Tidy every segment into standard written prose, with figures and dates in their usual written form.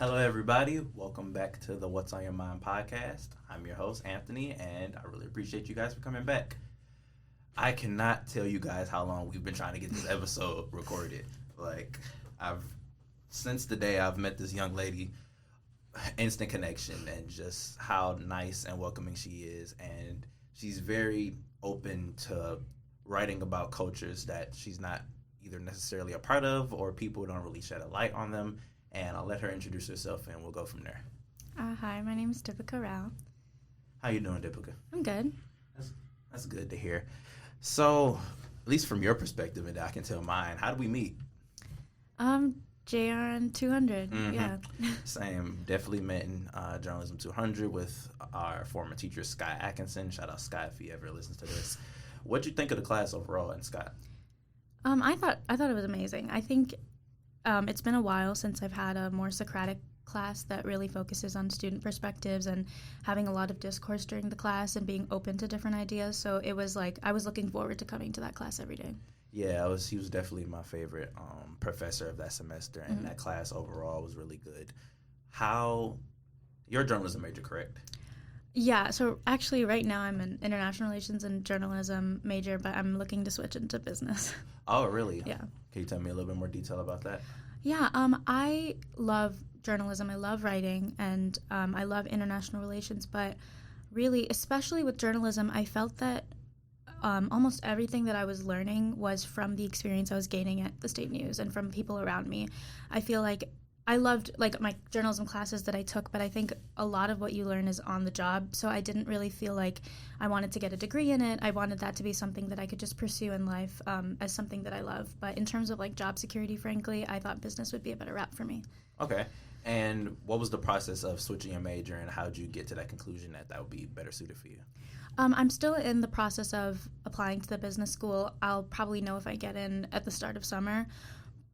Hello, everybody. Welcome back to the What's on Your Mind podcast. I'm your host, Anthony, and I really appreciate you guys for coming back. I cannot tell you guys how long we've been trying to get this episode recorded. I've since the day I've met this young lady, instant connection, and just how nice and welcoming she is. And she's very open to writing about cultures that she's not either necessarily a part of or people don't really shed a light on them. And I'll let her introduce herself, and we'll go from there. Hi, my name is Dipika Rao. How you doing, Dipika? I'm good. That's good to hear. So, at least from your perspective, and I can tell mine, how did we meet? JRN 200, yeah. Same. Definitely met in Journalism 200 with our former teacher, Scott Atkinson. Shout out, Scott, if he ever listens to this. What'd you think of the class overall, and Scott? I thought it was amazing. I think it's been a while since I've had a more Socratic class that really focuses on student perspectives and having a lot of discourse during the class and being open to different ideas. So it was like I was looking forward to coming to that class every day. Yeah, he was definitely my favorite professor of that semester, and that class overall was really good. You're a journalism major, correct? Yeah, so actually right now I'm an international relations and journalism major, but I'm looking to switch into business. Oh, really? Yeah. Can you tell me a little bit more detail about that? Yeah, I love journalism, I love writing, and I love international relations, but really, especially with journalism, I felt that almost everything that I was learning was from the experience I was gaining at the State News and from people around me. I feel like I loved my journalism classes that I took, but I think a lot of what you learn is on the job, so I didn't really feel like I wanted to get a degree in it. I wanted that to be something that I could just pursue in life as something that I love. But in terms of job security, frankly, I thought business would be a better route for me. Okay. And what was the process of switching your major, and how did you get to that conclusion that would be better suited for you? I'm still in the process of applying to the business school. I'll probably know if I get in at the start of summer.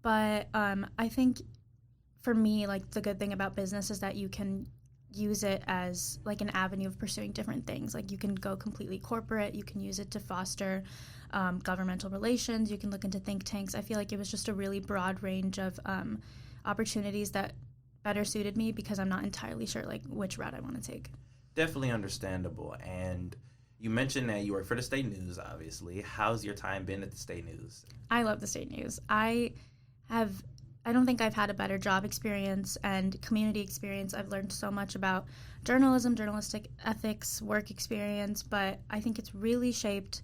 But I think for me, the good thing about business is that you can use it as an avenue of pursuing different things. You can go completely corporate. You can use it to foster governmental relations. You can look into think tanks. I feel like it was just a really broad range of opportunities that better suited me because I'm not entirely sure which route I want to take. Definitely understandable. And you mentioned that you work for the State News, obviously. How's your time been at the State News? I love the State News. I don't think I've had a better job experience and community experience. I've learned so much about journalism, journalistic ethics, work experience, but I think it's really shaped,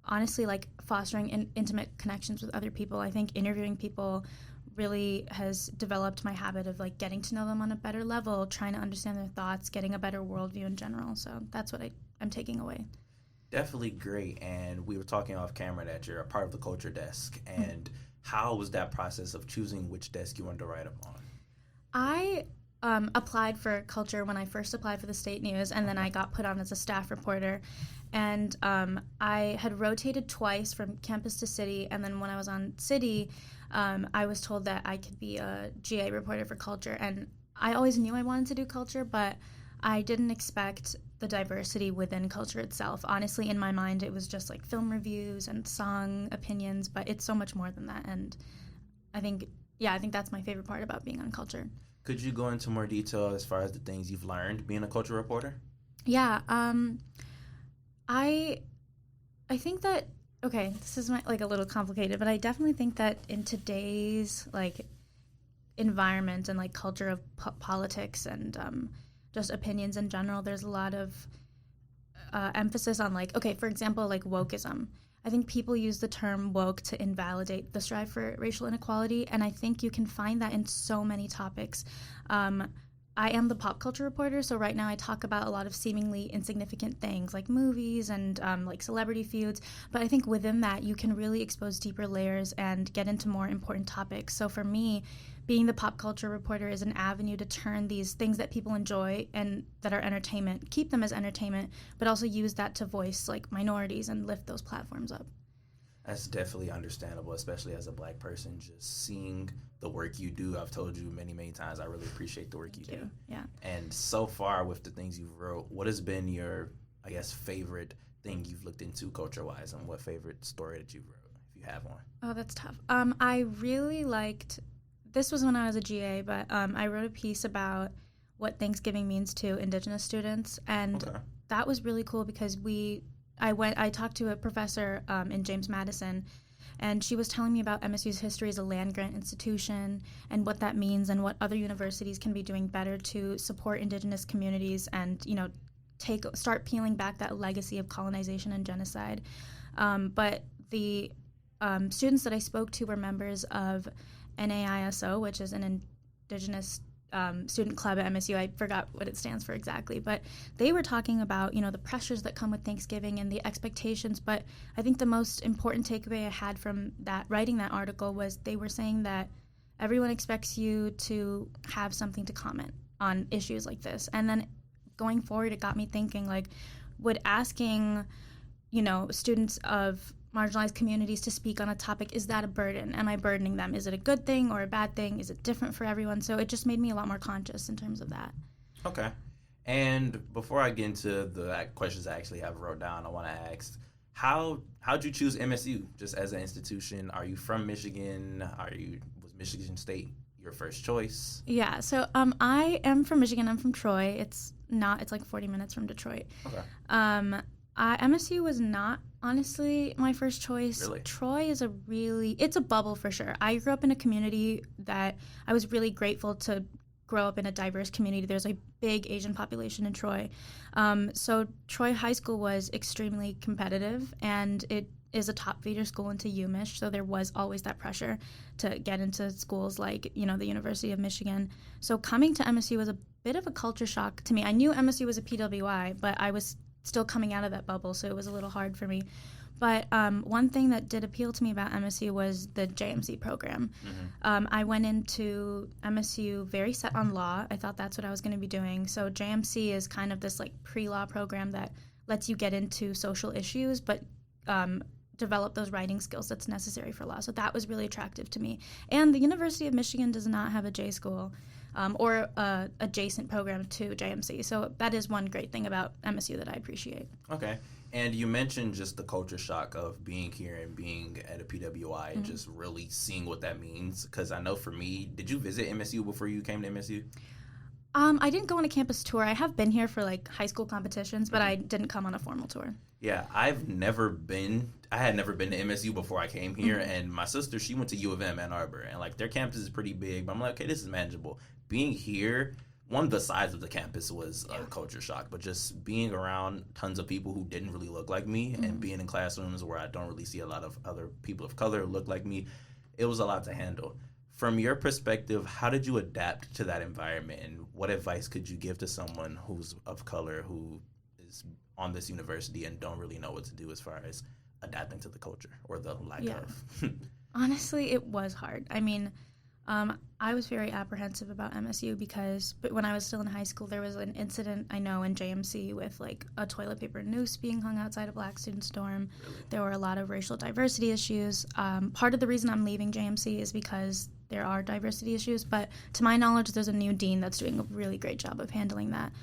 honestly, fostering intimate connections with other people. I think interviewing people really has developed my habit of getting to know them on a better level, trying to understand their thoughts, getting a better worldview in general. So that's what I'm taking away. Definitely great. And we were talking off camera that you're a part of the culture desk. And how was that process of choosing which desk you wanted to write upon? I applied for culture when I first applied for the State News, and then I got put on as a staff reporter. And I had rotated twice from campus to city, and then when I was on city, I was told that I could be a GA reporter for culture. And I always knew I wanted to do culture, but I didn't expect the diversity within culture itself. Honestly, in my mind, it was just film reviews and song opinions, but it's so much more than that. And I think that's my favorite part about being on culture. Could you go into more detail as far as the things you've learned being a culture reporter? Yeah, I think that, okay, this is a little complicated, but I definitely think that in today's environment and culture of politics and just opinions in general, there's a lot of emphasis on for example, wokeism. I think people use the term woke to invalidate the strive for racial inequality, and I think you can find that in so many topics. I am the pop culture reporter, so right now I talk about a lot of seemingly insignificant things like movies and celebrity feuds, but I think within that you can really expose deeper layers and get into more important topics. So for me, being the pop culture reporter is an avenue to turn these things that people enjoy and that are entertainment, keep them as entertainment, but also use that to voice minorities and lift those platforms up. That's definitely understandable, especially as a Black person, just seeing the work you do. I've told you many, many times I really appreciate the work you do. Yeah. And so far with the things you've wrote, what has been your, favorite thing you've looked into culture-wise, and what favorite story that you wrote, if you have one? Oh, that's tough. I really liked this was when I was a GA, but I wrote a piece about what Thanksgiving means to Indigenous students, and that was really cool because I talked to a professor in James Madison, and she was telling me about MSU's history as a land-grant institution and what that means and what other universities can be doing better to support Indigenous communities and, start peeling back that legacy of colonization and genocide. But the students that I spoke to were members of NAISO, which is an Indigenous student club at MSU. I forgot what it stands for exactly, but they were talking about, the pressures that come with Thanksgiving and the expectations. But I think the most important takeaway I had from writing that article was they were saying that everyone expects you to have something to comment on issues like this. And then going forward, it got me thinking, would asking, students of marginalized communities to speak on a topic, is that a burden? Am I burdening them? Is it a good thing or a bad thing? Is it different for everyone? So it just made me a lot more conscious in terms of that. Okay. And before I get into the questions I actually have wrote down, I want to ask, how'd you choose MSU just as an institution? Are you from Michigan? Was Michigan State your first choice? Yeah, so I am from Michigan. I'm from Troy. It's like 40 minutes from Detroit. Okay. MSU was not honestly my first choice. Really? Troy is it's a bubble for sure. I grew up in a community that I was really grateful to grow up in a diverse community. There's a big Asian population in Troy. So Troy High School was extremely competitive, and it is a top feeder school into UMich, so there was always that pressure to get into schools like, the University of Michigan. So coming to MSU was a bit of a culture shock to me. I knew MSU was a PWI, but I was still coming out of that bubble, so it was a little hard for me. But one thing that did appeal to me about MSU was the JMC program. Mm-hmm. I went into MSU very set on law. I thought that's what I was going to be doing. So JMC is kind of this pre-law program that lets you get into social issues, but develop those writing skills that's necessary for law. So that was really attractive to me. And the University of Michigan does not have a J school or adjacent program to JMC. So that is one great thing about MSU that I appreciate. Okay. And you mentioned just the culture shock of being here and being at a PWI and just really seeing what that means. Because I know for me, did you visit MSU before you came to MSU? I didn't go on a campus tour. I have been here for high school competitions, but I didn't come on a formal tour. Yeah, I had never been to MSU before I came here, and my sister, she went to U of M, Ann Arbor, and their campus is pretty big, but I'm like, okay, this is manageable. Being here, the size of the campus was a culture shock, but just being around tons of people who didn't really look like me and being in classrooms where I don't really see a lot of other people of color look like me, it was a lot to handle. From your perspective, how did you adapt to that environment, and what advice could you give to someone who's of color who is on this university and don't really know what to do as far as adapting to the culture or the lack of? Honestly, it was hard. I mean, I was very apprehensive about MSU but when I was still in high school, there was an incident, I know, in JMC with a toilet paper noose being hung outside a black student's dorm. Really? There were a lot of racial diversity issues. Part of the reason I'm leaving JMC is because there are diversity issues, but to my knowledge, there's a new dean that's doing a really great job of handling that.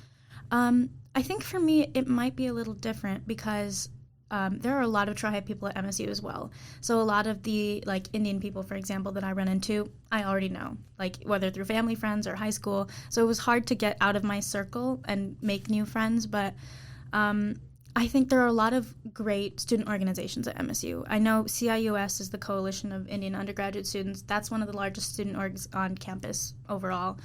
I think for me, it might be a little different because there are a lot of tribe people at MSU as well. So a lot of the Indian people, for example, that I run into, I already know, whether through family friends or high school. So it was hard to get out of my circle and make new friends. But I think there are a lot of great student organizations at MSU. I know CIUS is the Coalition of Indian Undergraduate Students. That's one of the largest student orgs on campus overall.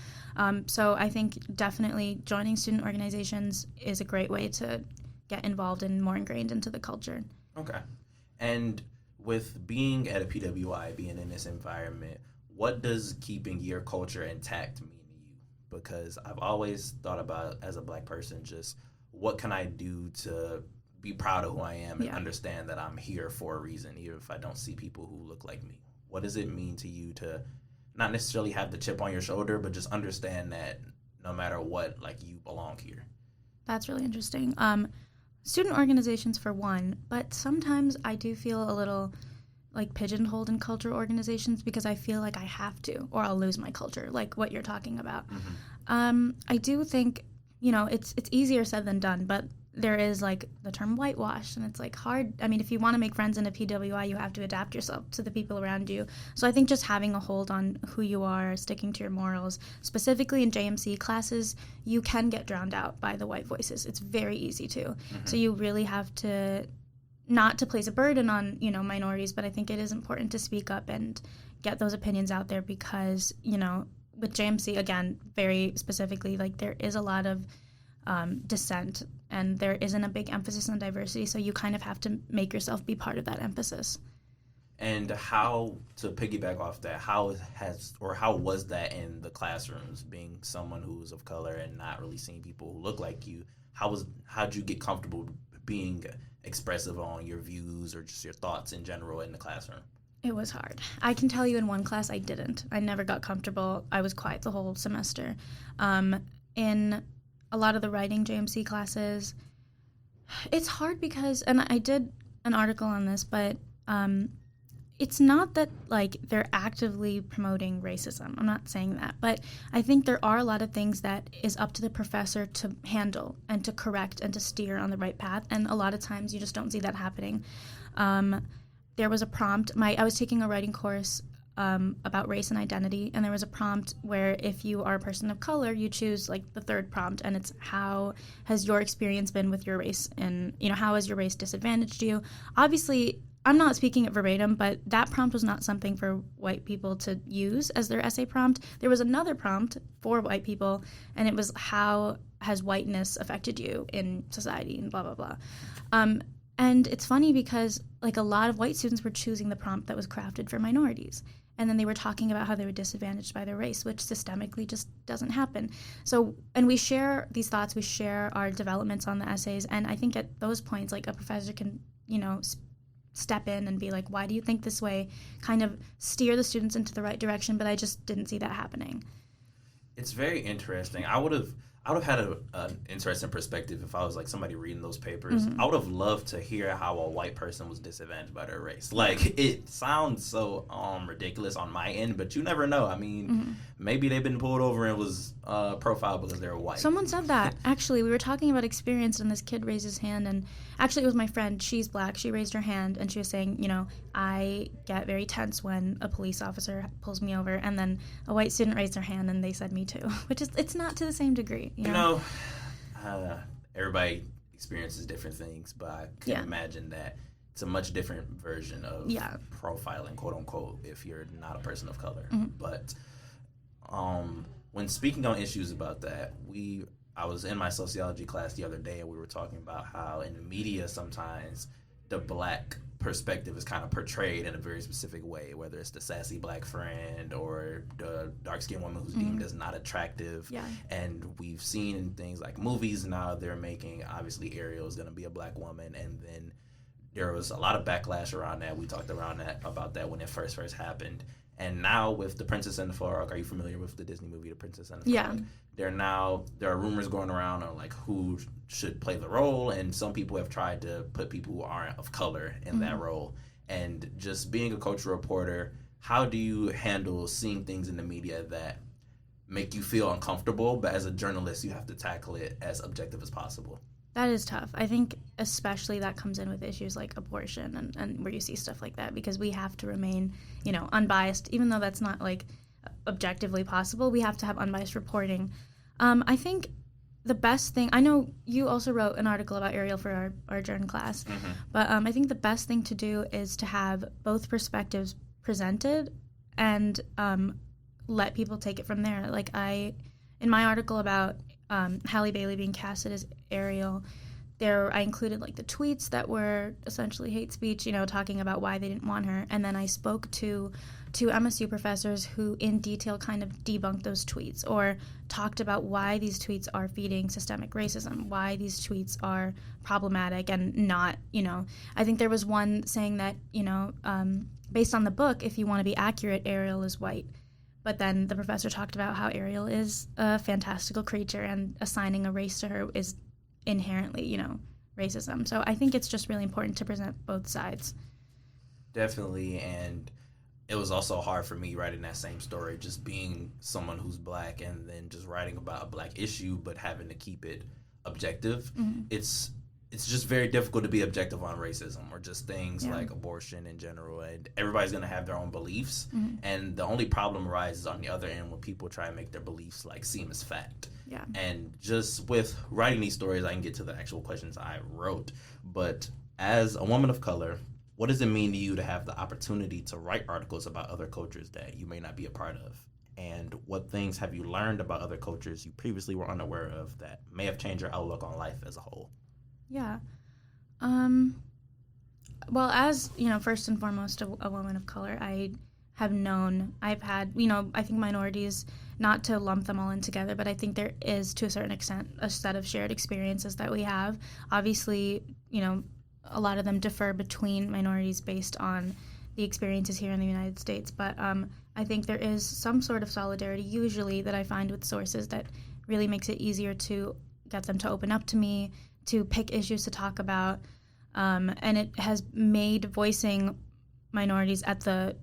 So I think definitely joining student organizations is a great way to get involved and more ingrained into the culture. Okay. And with being at a PWI, being in this environment, what does keeping your culture intact mean to you? Because I've always thought about, as a black person, just what can I do to be proud of who I am and understand that I'm here for a reason, even if I don't see people who look like me? What does it mean to you to not necessarily have the chip on your shoulder, but just understand that no matter what, you belong here? That's really interesting. Student organizations for one, but sometimes I do feel a little pigeonholed in culture organizations because I feel like I have to or I'll lose my culture, like what you're talking about. I do think, it's easier said than done, but there is like the term whitewash, and it's like hard. I mean, if you want to make friends in a PWI, you have to adapt yourself to the people around you. So I think just having a hold on who you are, sticking to your morals, specifically in JMC classes, you can get drowned out by the white voices. It's very easy to. Mm-hmm. So you really have to, not to place a burden on, you know, minorities, but I think it is important to speak up and get those opinions out there because, you know, with JMC, again, very specifically, like there is a lot of dissent and there isn't a big emphasis on diversity, so you kind of have to make yourself be part of that emphasis. And how, to piggyback off that, how was that in the classrooms, being someone who's of color and not really seeing people who look like you? How'd you get comfortable being expressive on your views or just your thoughts in general in the classroom? It was hard. I can tell you in one class I didn't. I never got comfortable. I was quiet the whole semester. In a lot of the writing JMC classes, it's hard because, and I did an article on this, but it's not that like they're actively promoting racism. I'm not saying that, but I think there are a lot of things that is up to the professor to handle and to correct and to steer on the right path, and a lot of times you just don't see that happening. There was a prompt. I was taking a writing course about race and identity, and there was a prompt where if you are a person of color, you choose like the third prompt, and it's how has your experience been with your race, and you know, how has your race disadvantaged you? Obviously, I'm not speaking it verbatim, but that prompt was not something for white people to use as their essay prompt. There was another prompt for white people, and it was how has whiteness affected you in society, and blah blah blah. And it's funny because like a lot of white students were choosing the prompt that was crafted for minorities. And then they were talking about how they were disadvantaged by their race, which systemically just doesn't happen. So, and we share these thoughts, we share our developments on the essays, and I think at those points, like a professor can, you know, step in and be like, why do you think this way? Kind of steer the students into the right direction, but I just didn't see that happening. It's very interesting. I would have had an interesting perspective if I was like somebody reading those papers. Mm-hmm. I would have loved to hear how a white person was disadvantaged by their race. Like, it sounds so ridiculous on my end, but you never know. I mean, maybe they've been pulled over and was profiled because they're white. Someone said that. Actually, we were talking about experience, and this kid raised his hand, and actually it was my friend. She's black. She raised her hand, and she was saying, you know, I get very tense when a police officer pulls me over, and then a white student raised their hand, and they said me too, which is, it's not to the same degree. You know, everybody experiences different things, but I can imagine that it's a much different version of profiling, quote unquote, if you're not a person of color. Mm-hmm. But when speaking on issues about that, I was in my sociology class the other day, and we were talking about how in the media sometimes the black perspective is kind of portrayed in a very specific way, whether it's the sassy black friend or the dark-skinned woman who's deemed as not attractive. Yeah. And we've seen in things like movies now they're making, obviously Ariel is going to be a black woman, and then there was a lot of backlash around that. We talked about that when it first happened. And now with The Princess and the Frog, are you familiar with the Disney movie The Princess and the Frog? Yeah. There are rumors going around on like who should play the role, and some people have tried to put people who aren't of color in that role. And just being a cultural reporter, how do you handle seeing things in the media that make you feel uncomfortable, but as a journalist you have to tackle it as objective as possible? That is tough. I think especially that comes in with issues like abortion and where you see stuff like that, because we have to remain, you know, unbiased, even though that's not like objectively possible. We have to have unbiased reporting. I think the best thing, I know you also wrote an article about Ariel for our journal class, but I think the best thing to do is to have both perspectives presented and let people take it from there. Like in my article about Halle Bailey being casted as Ariel, I included like the tweets that were essentially hate speech, you know, talking about why they didn't want her. And then I spoke to two MSU professors who in detail kind of debunked those tweets or talked about why these tweets are feeding systemic racism, why these tweets are problematic and not, you know, I think there was one saying that, you know, based on the book, if you want to be accurate, Ariel is white. But then the professor talked about how Ariel is a fantastical creature and assigning a race to her is inherently, you know, racism. So I think it's just really important to present both sides. Definitely, and it was also hard for me writing that same story, just being someone who's black and then just writing about a black issue but having to keep it objective. Mm-hmm. It's it's just very difficult to be objective on racism or just things like abortion in general. And everybody's going to have their own beliefs. And the only problem arises on the other end when people try and make their beliefs like seem as fact. Yeah. And just with writing these stories, I can get to the actual questions I wrote. But as a woman of color, what does it mean to you to have the opportunity to write articles about other cultures that you may not be a part of? And what things have you learned about other cultures you previously were unaware of that may have changed your outlook on life as a whole? Yeah. Well, as, first and foremost, a woman of color, I've had, I think minorities, not to lump them all in together, but I think there is, to a certain extent, a set of shared experiences that we have. Obviously, a lot of them differ between minorities based on the experiences here in the United States, but I think there is some sort of solidarity, usually, that I find with sources that really makes it easier to get them to open up to me, to pick issues to talk about, and it has made voicing minorities at the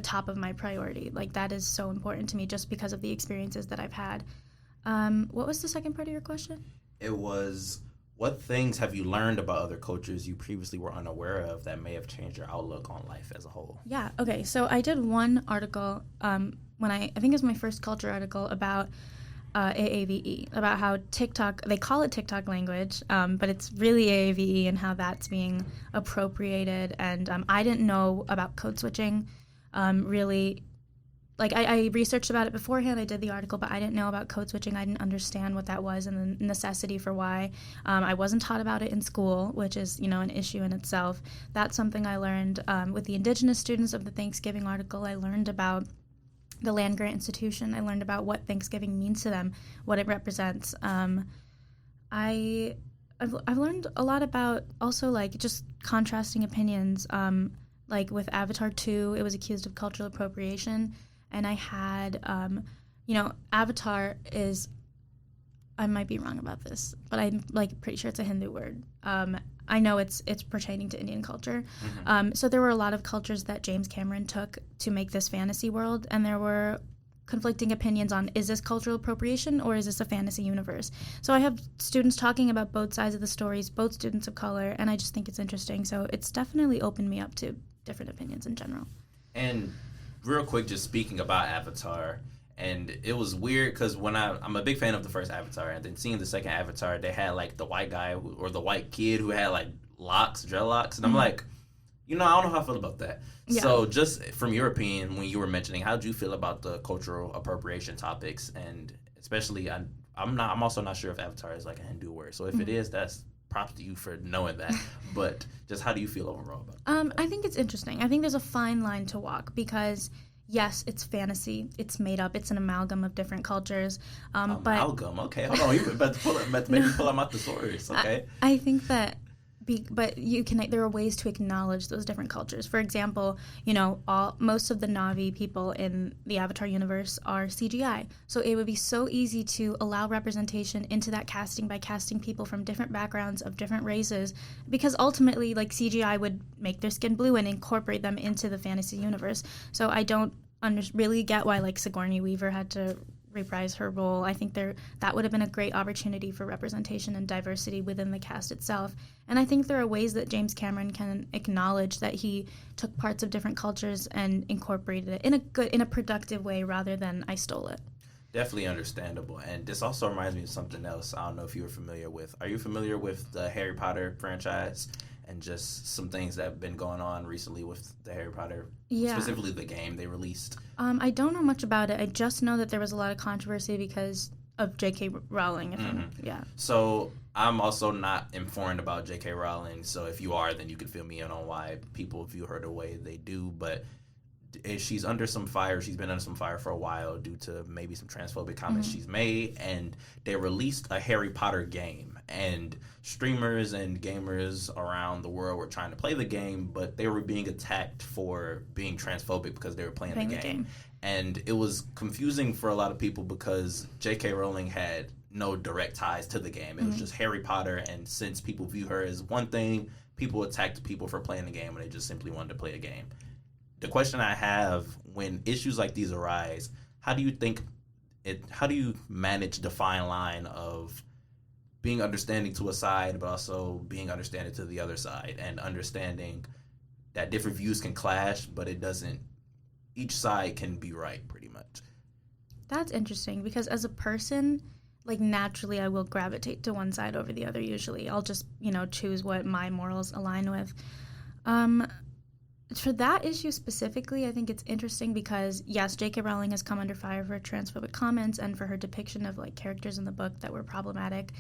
top of my priority. Like, that is so important to me just because of the experiences that I've had. What was the second part of your question? It was, what things have you learned about other cultures you previously were unaware of that may have changed your outlook on life as a whole? Yeah, okay. So I did one article when I think it was my first culture article about AAVE, about how TikTok, they call it TikTok language, but it's really AAVE and how that's being appropriated. And I didn't know about code switching really. Like, I researched about it beforehand. I did the article, but I didn't know about code switching. I didn't understand what that was and the necessity for why. I wasn't taught about it in school, which is, an issue in itself. That's something I learned with the Indigenous students of the Thanksgiving article. I learned about the land-grant institution. I learned about what Thanksgiving means to them, what it represents. I've learned a lot about also, like, just contrasting opinions. Like with Avatar 2, it was accused of cultural appropriation. And I had, Avatar is, I might be wrong about this, but I'm pretty sure it's a Hindu word. I know it's pertaining to Indian culture. So there were a lot of cultures that James Cameron took to make this fantasy world, and there were conflicting opinions on, is this cultural appropriation or is this a fantasy universe? So I have students talking about both sides of the stories, both students of color, and I just think it's interesting. So it's definitely opened me up to different opinions in general. And real quick, just speaking about Avatar, and it was weird because when I'm a big fan of the first Avatar, and then seeing the second Avatar, they had like the white guy or the white kid who had like dreadlocks, and I'm like, I don't know how I feel about that. Yeah. So just from your opinion, when you were mentioning, how did you feel about the cultural appropriation topics, and especially I'm also not sure if Avatar is like a Hindu word, so if it is, that's props to you for knowing that. But just how do you feel overall about it? I think it's interesting. I think there's a fine line to walk because, yes, it's fantasy. It's made up. It's an amalgam of different cultures. Amalgam? Okay, hold on. You're about to maybe pull them out the stories, okay? I think that, but there are ways to acknowledge those different cultures. For example, most of the Na'vi people in the Avatar universe are CGI. So it would be so easy to allow representation into that casting by casting people from different backgrounds of different races, because ultimately, like, CGI would make their skin blue and incorporate them into the fantasy universe. So I don't really get why, like, Sigourney Weaver had to reprise her role. I think that would have been a great opportunity for representation and diversity within the cast itself. And I think there are ways that James Cameron can acknowledge that he took parts of different cultures and incorporated it in a productive way rather than I stole it. Definitely understandable. And this also reminds me of something else. I don't know if you were familiar with. Are you familiar with the Harry Potter franchise and just some things that have been going on recently with the Harry Potter, specifically the game they released? I don't know much about it. I just know that there was a lot of controversy because of J.K. Rowling. So I'm also not informed about J.K. Rowling. So if you are, then you can fill me in on why people view her the way they do. But she's under some fire. She's been under some fire for a while due to maybe some transphobic comments she's made. And they released a Harry Potter game. And streamers and gamers around the world were trying to play the game, but they were being attacked for being transphobic because they were playing the game. And it was confusing for a lot of people because J.K. Rowling had no direct ties to the game. It was just Harry Potter, and since people view her as one thing, people attacked people for playing the game when they just simply wanted to play a game. The question I have, when issues like these arise, how do you manage the fine line of being understanding to a side, but also being understanding to the other side, and understanding that different views can clash, but it doesn't. Each side can be right, pretty much. That's interesting because as a person, like naturally, I will gravitate to one side over the other. Usually, I'll just choose what my morals align with. For that issue specifically, I think it's interesting because, yes, J.K. Rowling has come under fire for transphobic comments and for her depiction of, like, characters in the book that were problematic.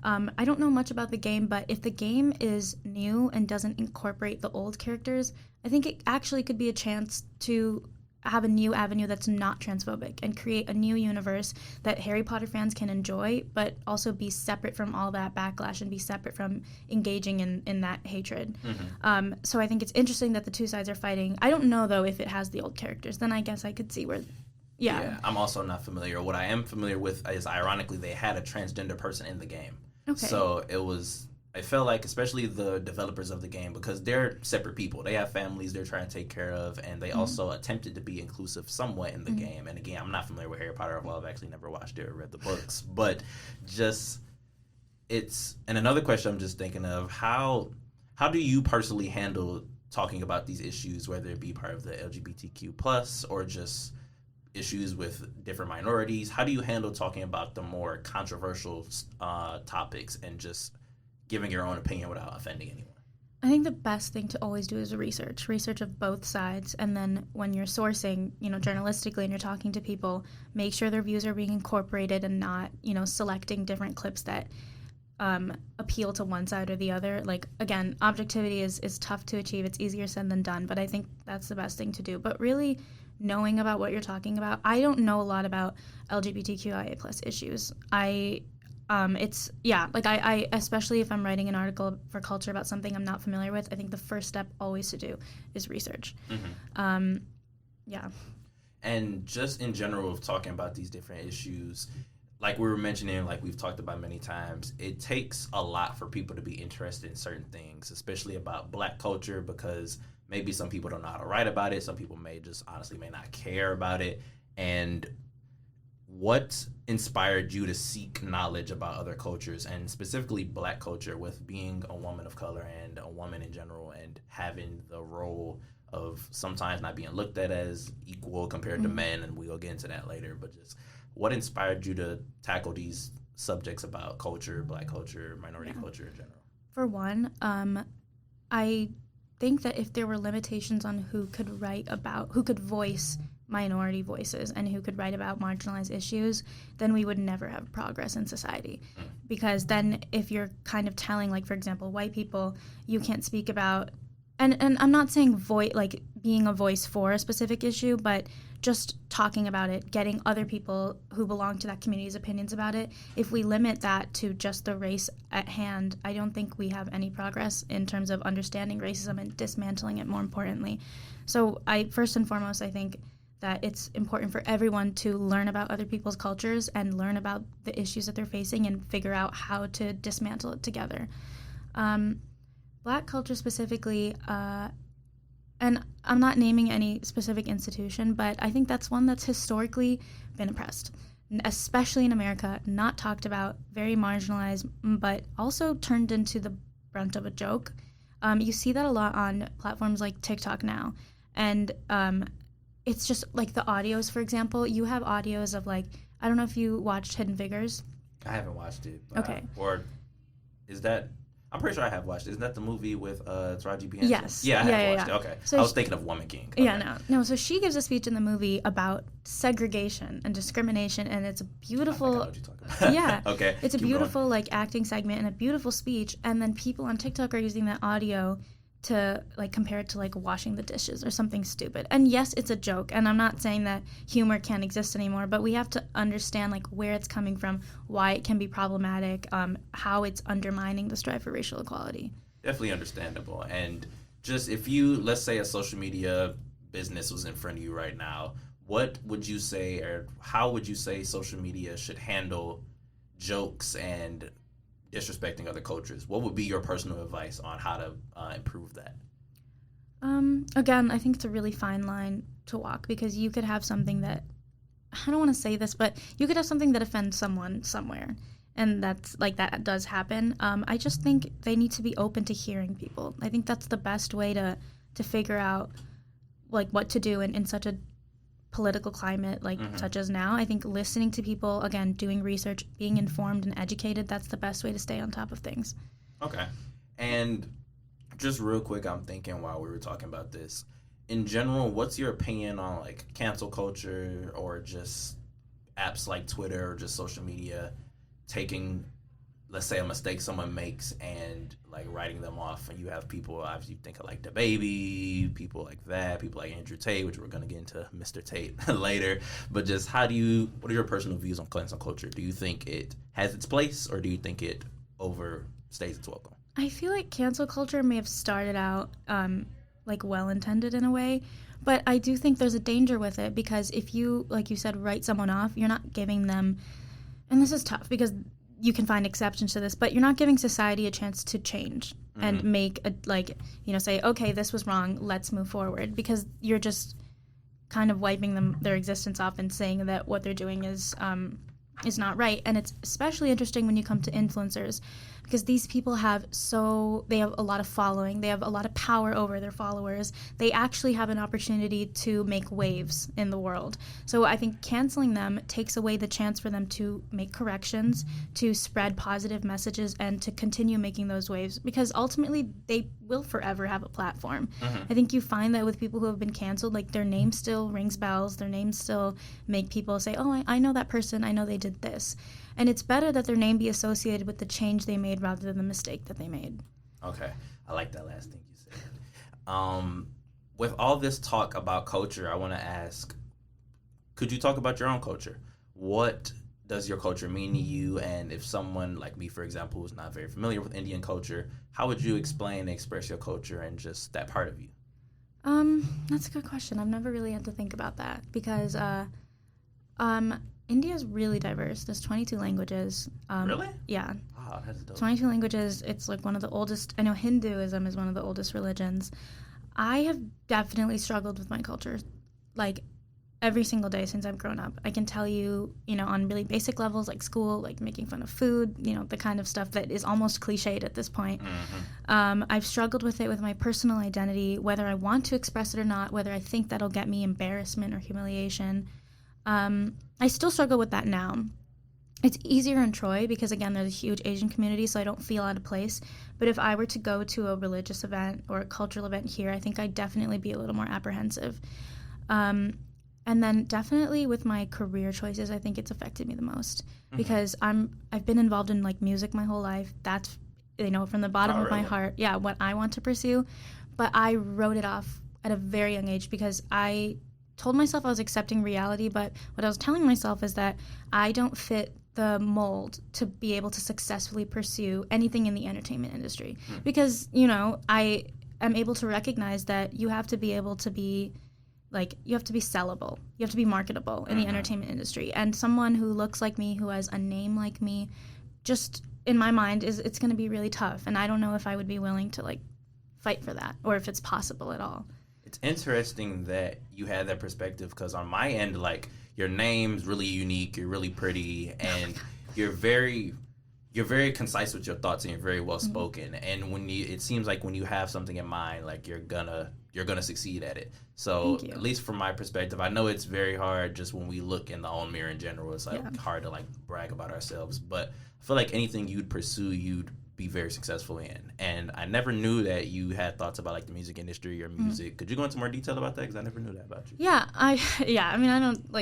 I don't know much about the game, but if the game is new and doesn't incorporate the old characters, I think it actually could be a chance to have a new avenue that's not transphobic and create a new universe that Harry Potter fans can enjoy, but also be separate from all that backlash and be separate from engaging in that hatred. Mm-hmm. So I think it's interesting that the two sides are fighting. I don't know, though, if it has the old characters. Then I guess I could see where... Yeah, I'm also not familiar. What I am familiar with is, ironically, they had a transgender person in the game. Okay. So I felt like, especially the developers of the game, because they're separate people. They have families they're trying to take care of, and they also attempted to be inclusive somewhat in the game. And again, I'm not familiar with Harry Potter. Well, I've actually never watched it or read the books. But and another question I'm just thinking of, how do you personally handle talking about these issues, whether it be part of the LGBTQ+, or just issues with different minorities? How do you handle talking about the more controversial topics and just giving your own opinion without offending anyone? I think the best thing to always do is research of both sides, and then when you're sourcing, journalistically, and you're talking to people, make sure their views are being incorporated and not, selecting different clips that appeal to one side or the other. Like, again, objectivity is tough to achieve. It's easier said than done, but I think that's the best thing to do. But really knowing about what you're talking about, I don't know a lot about LGBTQIA+ issues. I especially if I'm writing an article for Culture about something I'm not familiar with, I think the first step always to do is research. Mm-hmm. And just in general of talking about these different issues, like we were mentioning, like we've talked about many times, it takes a lot for people to be interested in certain things, especially about Black culture, because maybe some people don't know how to write about it. Some people may not care about it. And what inspired you to seek knowledge about other cultures, and specifically Black culture, with being a woman of color and a woman in general, and having the role of sometimes not being looked at as equal compared to men, and we'll get into that later, but just what inspired you to tackle these subjects about culture, Black culture, minority culture in general? For one, I think that if there were limitations on who could voice minority voices and who could write about marginalized issues, then we would never have progress in society. Because then if you're kind of telling, like, for example, white people, you can't speak about, and I'm not saying being a voice for a specific issue, but just talking about it, getting other people who belong to that community's opinions about it. If we limit that to just the race at hand, I don't think we have any progress in terms of understanding racism and dismantling it, more importantly. So first and foremost, I think that it's important for everyone to learn about other people's cultures and learn about the issues that they're facing and figure out how to dismantle it together. Black culture specifically, and I'm not naming any specific institution, but I think that's one that's historically been oppressed, especially in America, not talked about, very marginalized, but also turned into the brunt of a joke. You see that a lot on platforms like TikTok now. And it's just like the audios, for example. You have audios of, like, I don't know if you watched Hidden Figures. I haven't watched it. Okay. Or is that... I'm pretty sure I have watched it. Isn't that the movie with Taraji P. Henson? Yes. Yeah, I have watched it. Okay. So I was thinking of Woman King. Okay. Yeah, no. So she gives a speech in the movie about segregation and discrimination, and it's a beautiful... I know what you're talking about. Yeah. Okay. It's a beautiful, like, acting segment and a beautiful speech, and then people on TikTok are using that audio to, like, compare it to, like, washing the dishes or something stupid. And yes, it's a joke, and I'm not saying that humor can't exist anymore, but we have to understand, like, where it's coming from, why it can be problematic, how it's undermining the strive for racial equality. Definitely understandable. And just if you, let's say a social media business was in front of you right now, what would you say, or how would you say social media should handle jokes and disrespecting other cultures? What would be your personal advice on how to improve that? Again, I think it's a really fine line to walk, because you could have something that, I don't want to say this, but you could have something that offends someone somewhere, and that's like that does happen. I just think they need to be open to hearing people. I think that's the best way to figure out like what to do in such a political climate like such as now. I think listening to people, again, doing research, being informed and educated, that's the best way to stay on top of things. Okay. And just real quick, I'm thinking while we were talking about this, in general, what's your opinion on like cancel culture or just apps like Twitter or just social media taking, let's say, a mistake someone makes and like writing them off, and you have people, obviously, you think of like DaBaby, people like that, people like Andrew Tate, which we're going to get into Mr. Tate later, but just what are your personal views on cancel culture? Do you think it has its place, or do you think it overstays its welcome? I feel like cancel culture may have started out like well-intended in a way, but I do think there's a danger with it, because if you, like you said, write someone off, you're not giving them, and this is tough because you can find exceptions to this, but you're not giving society a chance to change and make say, okay, this was wrong, let's move forward, because you're just kind of wiping their existence off and saying that what they're doing is not right. And it's especially interesting when you come to influencers, because these people they have a lot of following, they have a lot of power over their followers, they actually have an opportunity to make waves in the world. So I think canceling them takes away the chance for them to make corrections, to spread positive messages, and to continue making those waves, because ultimately they will forever have a platform. I think you find that with people who have been canceled, like their name still rings bells, their names still make people say, oh, I know that person, I know they did this. And it's better that their name be associated with the change they made rather than the mistake that they made. Okay. I like that last thing you said. With all this talk about culture, I want to ask, could you talk about your own culture? What does your culture mean to you? And if someone like me, for example, who's not very familiar with Indian culture, how would you explain and express your culture and just that part of you? That's a good question. I've never really had to think about that, because India is really diverse. There's 22 languages. Really? Yeah. Wow, that's dope. 22 languages. It's like one of the oldest. I know Hinduism is one of the oldest religions. I have definitely struggled with my culture, like every single day since I've grown up. I can tell you, on really basic levels, like school, like making fun of food, the kind of stuff that is almost cliched at this point. I've struggled with it with my personal identity, whether I want to express it or not, whether I think that'll get me embarrassment or humiliation. I still struggle with that now. It's easier in Troy because, again, there's a huge Asian community, so I don't feel out of place. But if I were to go to a religious event or a cultural event here, I think I'd definitely be a little more apprehensive. And then definitely with my career choices, I think it's affected me the most, because I've been involved in like music my whole life. That's, from the bottom of my heart, what I want to pursue. But I wrote it off at a very young age because I told myself I was accepting reality, but what I was telling myself is that I don't fit the mold to be able to successfully pursue anything in the entertainment industry. Because, I am able to recognize that you have to be able to be, you have to be sellable. You have to be marketable in the entertainment industry. And someone who looks like me, who has a name like me, just in my mind, it's going to be really tough. And I don't know if I would be willing to, fight for that, or if it's possible at all. It's interesting that you had that perspective, because on my end, your name's really unique, you're really pretty, and you're very concise with your thoughts, and you're very well spoken. And it seems like when you have something in mind, you're gonna succeed at it. So at least from my perspective, I know it's very hard just when we look in the own mirror in general. It's hard to brag about ourselves, but I feel like anything you'd pursue, you'd be very successful in. And I never knew that you had thoughts about the music industry or music. Could you go into more detail about that? Because I never knew that about you. I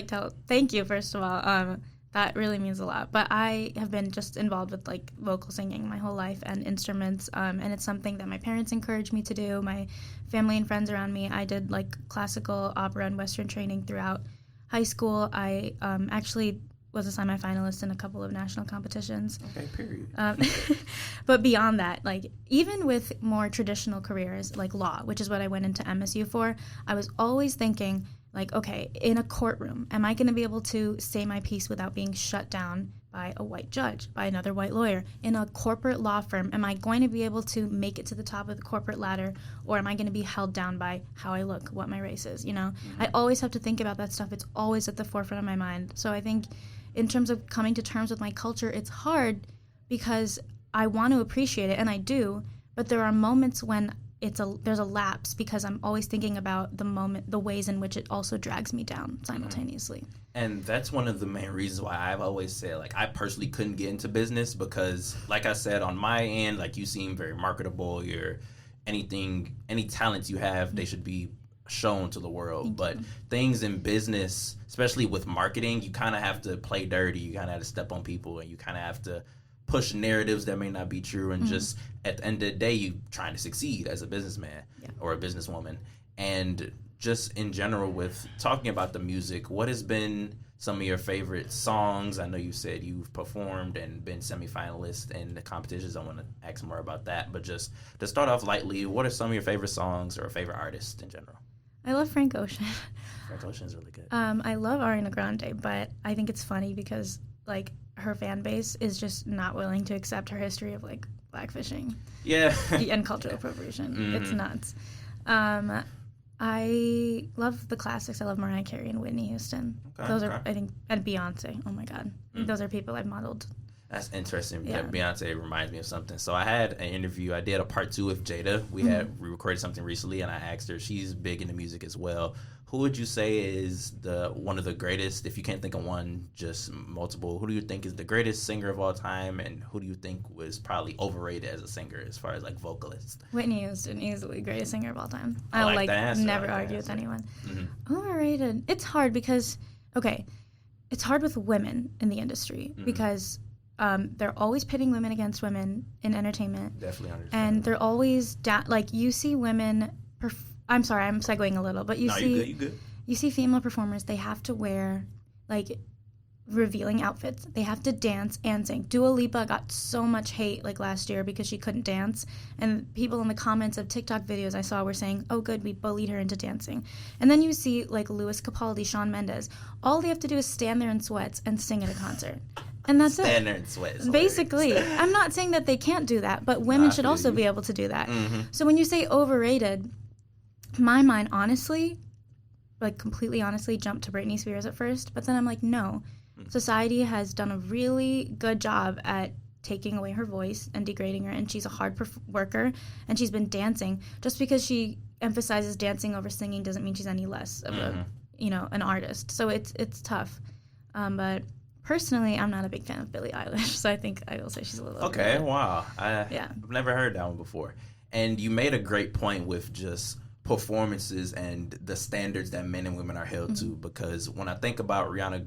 don't thank you, first of all. That really means a lot. But I have been just involved with vocal singing my whole life and instruments, and it's something that my parents encouraged me to do. My family and friends around me. I did classical, opera, and Western training throughout high school. I actually was a semifinalist in a couple of national competitions. Okay, period. But beyond that, even with more traditional careers like law, which is what I went into MSU for, I was always thinking, okay, in a courtroom, am I going to be able to say my piece without being shut down by a white judge, by another white lawyer? In a corporate law firm, am I going to be able to make it to the top of the corporate ladder, or am I going to be held down by how I look, what my race is, I always have to think about that stuff. It's always at the forefront of my mind. So I think in terms of coming to terms with my culture, it's hard because I want to appreciate it, and I do, but there are moments when there's a lapse because I'm always thinking about the ways in which it also drags me down simultaneously. And that's one of the main reasons why I've always said, like, I personally couldn't get into business because, like I said, on my end, like, you seem very marketable. Any talents you have, they should be shown to the world. But things in business, especially with marketing, you kind of have to play dirty. You kind of have to step on people, and you kind of have to push narratives that may not be true, and just at the end of the day, you trying to succeed as a businessman or a businesswoman. And just in general, with talking about the music, what has been some of your favorite songs? I know you said you've performed and been semifinalist in the competitions. I want to ask more about that, but just to start off lightly, what are some of your favorite songs or favorite artists in general? I love Frank Ocean. Frank Ocean's really good. I love Ariana Grande, but I think it's funny because, like, her fan base is just not willing to accept her history of, like, blackfishing. Yeah. And cultural appropriation. It's nuts. I love the classics. I love Mariah Carey and Whitney Houston. Those are, I think, and Beyonce. Oh, my God. Those are people I've modeled. That's interesting. Yeah. Beyonce reminds me of something. So I had an interview. I did a part 2 with Jada. We recorded something recently, and I asked her. She's big into music as well. Who would you say is one of the greatest, if you can't think of one, just multiple, who do you think is the greatest singer of all time, and who do you think was probably overrated as a singer as far as, like, vocalist? Whitney Houston, easily greatest singer of all time. I'll never argue with anyone. Overrated. It's hard because, it's hard with women in the industry because they're always pitting women against women in entertainment. Definitely understand. And they're always, you see women I'm sorry, I'm segueing a little, but you see female performers, they have to wear, like, revealing outfits. They have to dance and sing. Dua Lipa got so much hate, like, last year because she couldn't dance, and people in the comments of TikTok videos I saw were saying, oh, good, we bullied her into dancing. And then you see, like, Louis Capaldi, Shawn Mendes. All they have to do is stand there in sweats and sing at a concert. And that's stand there in sweats. Basically. I'm not saying that they can't do that, but women should also be able to do that. So when you say overrated, my mind honestly, like completely honestly, jumped to Britney Spears at first, but then I'm like, no. Society has done a really good job at taking away her voice and degrading her, and she's a hard worker, and she's been dancing. Just because she emphasizes dancing over singing doesn't mean she's any less of an artist. So it's tough. But personally, I'm not a big fan of Billie Eilish, so I think I will say she's a little overrated. Wow. I've never heard that one before. And you made a great point with just performances and the standards that men and women are held to, because when I think about Rihanna's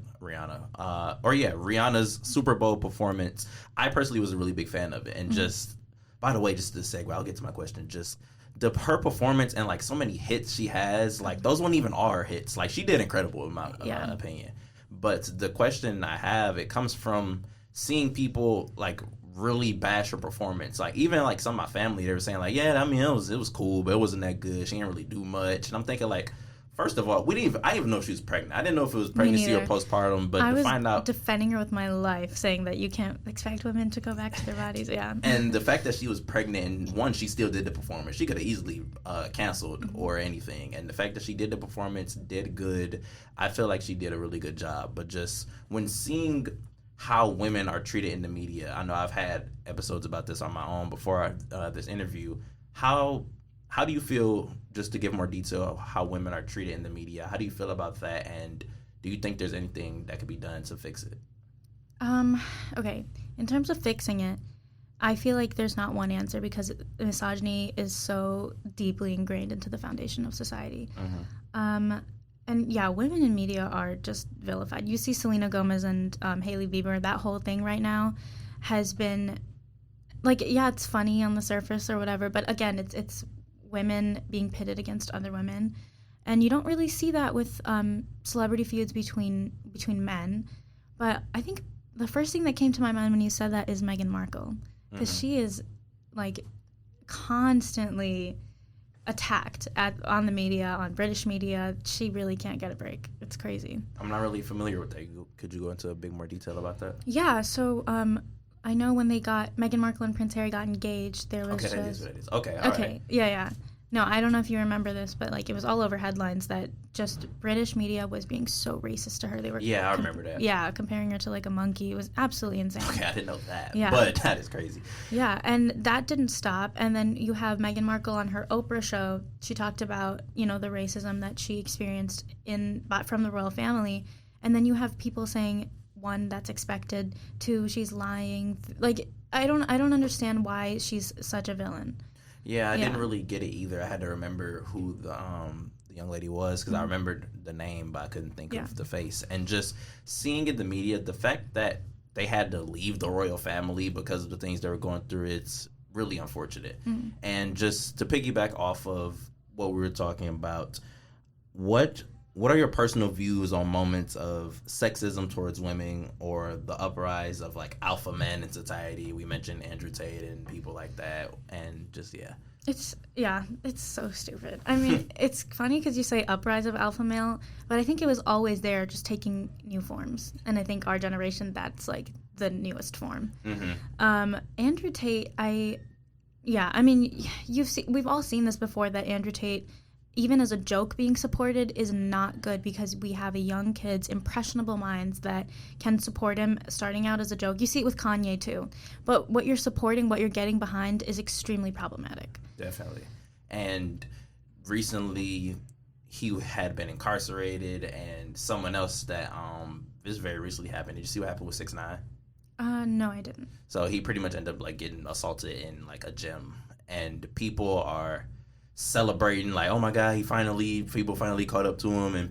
Super Bowl performance, I personally was a really big fan of it. And just, by the way, just to segue, I'll get to my question, just her performance and, like, so many hits she has, like, those weren't even all her hits. Like, she did incredible in my opinion. But the question I have, it comes from seeing people, like, really bash her performance. Like, even, like, some of my family, they were saying, like, yeah, I mean, it was cool, but it wasn't that good. She didn't really do much. And I'm thinking, like, first of all, I didn't even know she was pregnant. I didn't know if it was pregnancy or postpartum, but to find out. I was defending her with my life, saying that you can't expect women to go back to their bodies. Yeah. And the fact that she was pregnant, and one, she still did the performance. She could have easily canceled or anything. And the fact that she did the performance, did good, I feel like she did a really good job. But just when seeing how women are treated in the media, I know I've had episodes about this on my own before this interview. How do you feel, just to give more detail of how women are treated in the media, how do you feel about that, and do you think there's anything that could be done to fix it? Okay, in terms of fixing it, I feel like there's not one answer because misogyny is so deeply ingrained into the foundation of society. And yeah, women in media are just vilified. You see Selena Gomez and Hailey Bieber, that whole thing right now has been, like, yeah, it's funny on the surface or whatever, but again, it's women being pitted against other women. And you don't really see that with celebrity feuds between men. But I think the first thing that came to my mind when you said that is Meghan Markle. Because she is, like, constantly attacked on the media, on British media. She really can't get a break. It's crazy. I'm not really familiar with that. Could you go into a bit more detail about that? Yeah, so I know when Meghan Markle and Prince Harry got engaged, there was that is what it is. Okay, all right. Yeah. No, I don't know if you remember this, but like it was all over headlines that just British media was being so racist to her. They were I remember that. Yeah, comparing her to like a monkey. It was absolutely insane. Okay, I didn't know that. Yeah. But that is crazy. Yeah, and that didn't stop. And then you have Meghan Markle on her Oprah show. She talked about, the racism that she experienced from the royal family. And then you have people saying, one, that's expected. Two, she's lying. Like, I don't understand why she's such a villain. Yeah, I didn't really get it either. I had to remember who the young lady was because I remembered the name, but I couldn't think of the face. And just seeing in the media, the fact that they had to leave the royal family because of the things they were going through, it's really unfortunate. And just to piggyback off of what we were talking about, what are your personal views on moments of sexism towards women or the uprise of like alpha men in society? We mentioned Andrew Tate and people like that, and just it's so stupid. I mean, it's funny because you say uprise of alpha male, but I think it was always there, just taking new forms. And I think our generation, that's like the newest form. Andrew Tate, we've all seen this before, that Andrew Tate, even as a joke being supported, is not good because we have a young kid's impressionable minds that can support him starting out as a joke. You see it with Kanye too. But what you're supporting, what you're getting behind is extremely problematic. Definitely. And recently he had been incarcerated, and someone else that this very recently happened. Did you see what happened with 6ix9ine? No, I didn't. So he pretty much ended up like getting assaulted in like a gym, and people are celebrating like, oh my god, people finally caught up to him, and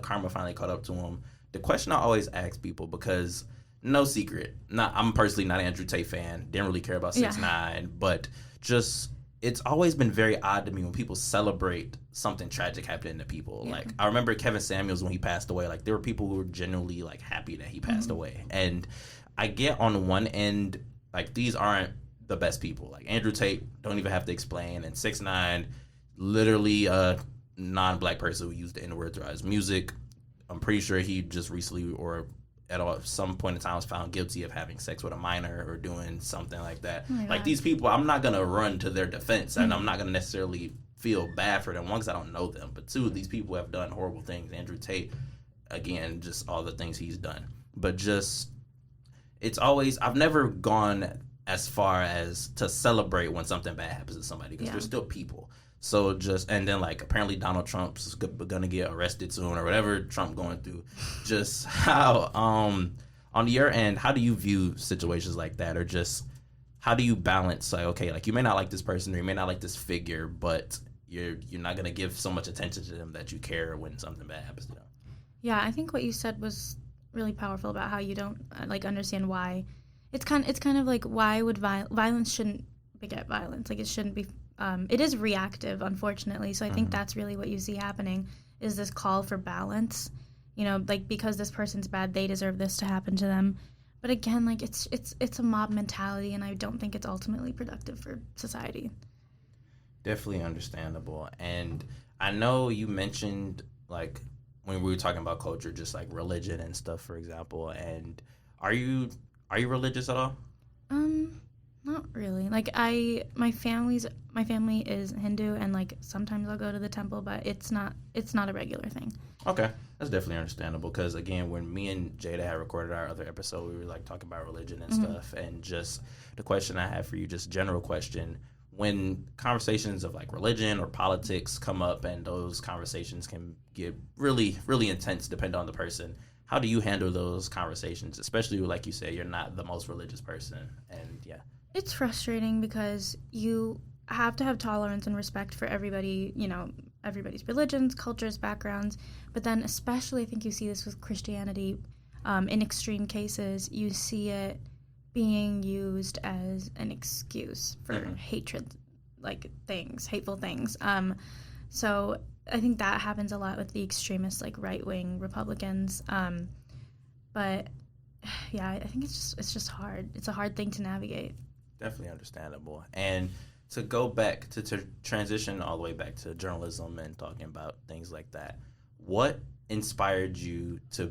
karma finally caught up to him. The question I always ask people, because no secret, I'm personally not an Andrew Tate fan, didn't really care about 6ix9ine, but just it's always been very odd to me when people celebrate something tragic happening to people. Like I remember Kevin Samuels when he passed away, like there were people who were genuinely like happy that he passed away. And I get on one end, like these aren't the best people. Like Andrew Tate, don't even have to explain, and 6ix9ine, literally a non-black person who used the N-word throughout his music. I'm pretty sure he just recently or at some point in time was found guilty of having sex with a minor or doing something like that. Like these people, I'm not gonna run to their defense, and I'm not gonna necessarily feel bad for them, one, because I don't know them, but two, these people have done horrible things. Andrew Tate, again, just all the things he's done. But just, it's always, I've never gone as far as to celebrate when something bad happens to somebody, because they're still people. So just, and then like apparently Donald Trump's gonna get arrested soon or whatever Trump going through. Just how, on your end, how do you view situations like that, or just how do you balance like, okay, like you may not like this person or you may not like this figure, but you're not gonna give so much attention to them that you care when something bad happens to them? Yeah, I think what you said was really powerful about how you don't like understand why. It's kind of like, why would violence shouldn't beget violence? Like it shouldn't be. It is reactive, unfortunately. So I think that's really what you see happening, is this call for balance. Like because this person's bad, they deserve this to happen to them. But again, like it's a mob mentality, and I don't think it's ultimately productive for society. Definitely understandable. And I know you mentioned like when we were talking about culture, just like religion and stuff, for example. And are you religious at all? Not really. Like my family is Hindu, and like sometimes I'll go to the temple, but it's not a regular thing. Okay, that's definitely understandable, because again, when me and Jada had recorded our other episode, we were like talking about religion and stuff, and just the question I have for you, just general question, when conversations of like religion or politics come up, and those conversations can get really, really intense depending on the person, how do you handle those conversations, especially like you say, you're not the most religious person? And it's frustrating because you have to have tolerance and respect for everybody, everybody's religions, cultures, backgrounds. But then especially I think you see this with Christianity. In extreme cases, you see it being used as an excuse for hatred, like hateful things. So I think that happens a lot with the extremist, like right-wing Republicans. But yeah, I think it's just hard. It's a hard thing to navigate. Definitely understandable. And to go back to transition all the way back to journalism and talking about things like that, what inspired you to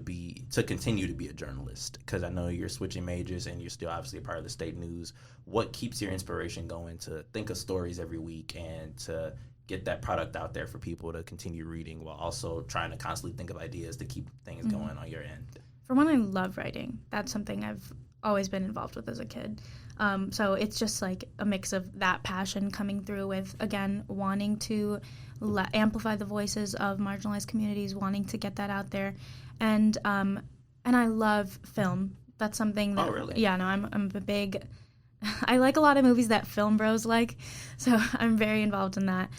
continue to be a journalist? Because I know you're switching majors and you're still obviously a part of the state news. What keeps your inspiration going to think of stories every week and to get that product out there for people to continue reading while also trying to constantly think of ideas to keep things going on your end? For one, I love writing. That's something I've always been involved with as a kid. So it's just like a mix of that passion coming through with, again, wanting to amplify the voices of marginalized communities, wanting to get that out there. And I love film. That's something that... Oh, really? Yeah, no, I'm a big... I like a lot of movies that film bros like, so I'm very involved in that.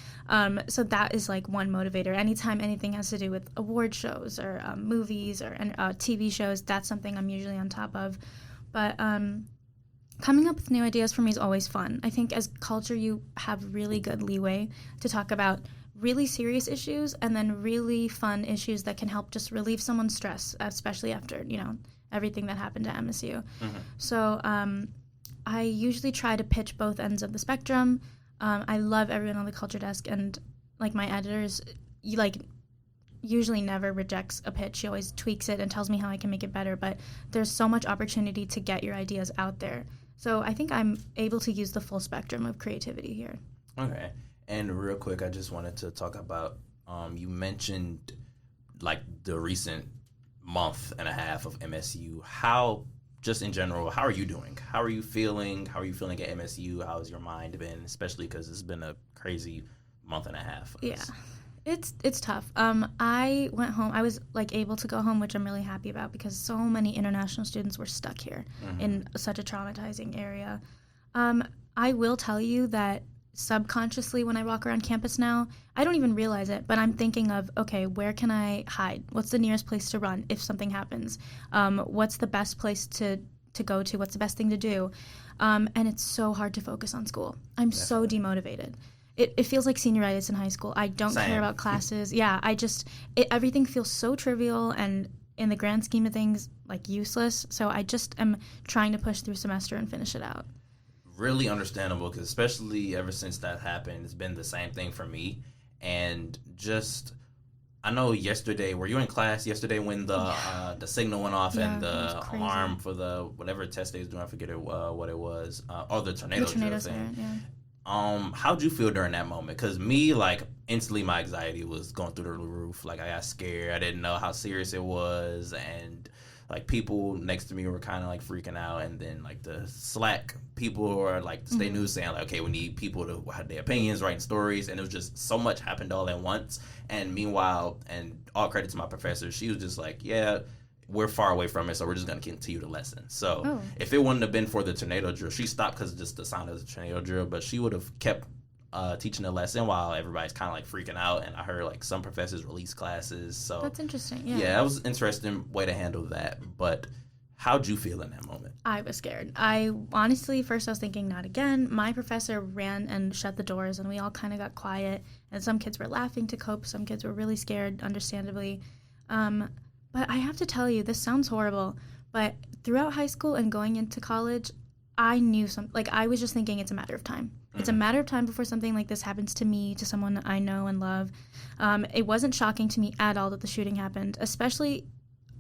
So that is like one motivator. Anytime anything has to do with award shows or movies or TV shows, that's something I'm usually on top of. But coming up with new ideas for me is always fun. I think as culture, you have really good leeway to talk about really serious issues and then really fun issues that can help just relieve someone's stress, especially after, everything that happened at MSU. So I usually try to pitch both ends of the spectrum. I love everyone on the culture desk, and like my editors, usually never rejects a pitch. She always tweaks it and tells me how I can make it better. But there's so much opportunity to get your ideas out there. So I think I'm able to use the full spectrum of creativity here. Okay. And real quick, I just wanted to talk about, you mentioned like the recent month and a half of MSU. Just in general, how are you doing? How are you feeling? How are you feeling at MSU? How's your mind been? Especially because it's been a crazy month and a half. Yeah, it's tough. I went home. I was able to go home, which I'm really happy about because so many international students were stuck here in such a traumatizing area. I will tell you that subconsciously when I walk around campus now, I don't even realize it, but I'm thinking of, okay, where can I hide? What's the nearest place to run if something happens? What's the best place to go to? What's the best thing to do? And it's so hard to focus on school. I'm so demotivated. It feels like senioritis in high school. I don't care about classes. Yeah, everything feels so trivial and in the grand scheme of things, useless. So I just am trying to push through semester and finish it out. Really understandable, because especially ever since that happened, it's been the same thing for me. And just, I know yesterday, were you in class yesterday when the signal went off and the alarm for the whatever test they was doing, I forget what it was, the tornado drill thing. How'd you feel during that moment? Because me, instantly my anxiety was going through the roof. I got scared. I didn't know how serious it was, and people next to me were kind of freaking out, and then the Slack people or the state news saying okay, we need people to have their opinions, writing stories, and it was just so much happened all at once. And meanwhile, and all credit to my professor, she was just yeah, we're far away from it, so we're just going to continue the lesson. So if it wouldn't have been for the tornado drill, she stopped because of just the sound of the tornado drill, but she would have kept teaching the lesson while everybody's kind of freaking out. And I heard some professors release classes. So that's interesting. Yeah, that was an interesting way to handle that. But how'd you feel in that moment? I was scared. I honestly, first I was thinking, not again. My professor ran and shut the doors, and we all kind of got quiet. And some kids were laughing to cope. Some kids were really scared, understandably. But I have to tell you, this sounds horrible, but throughout high school and going into college, I knew I was just thinking it's a matter of time. It's a matter of time before something like this happens to me, to someone that I know and love. It wasn't shocking to me at all that the shooting happened, especially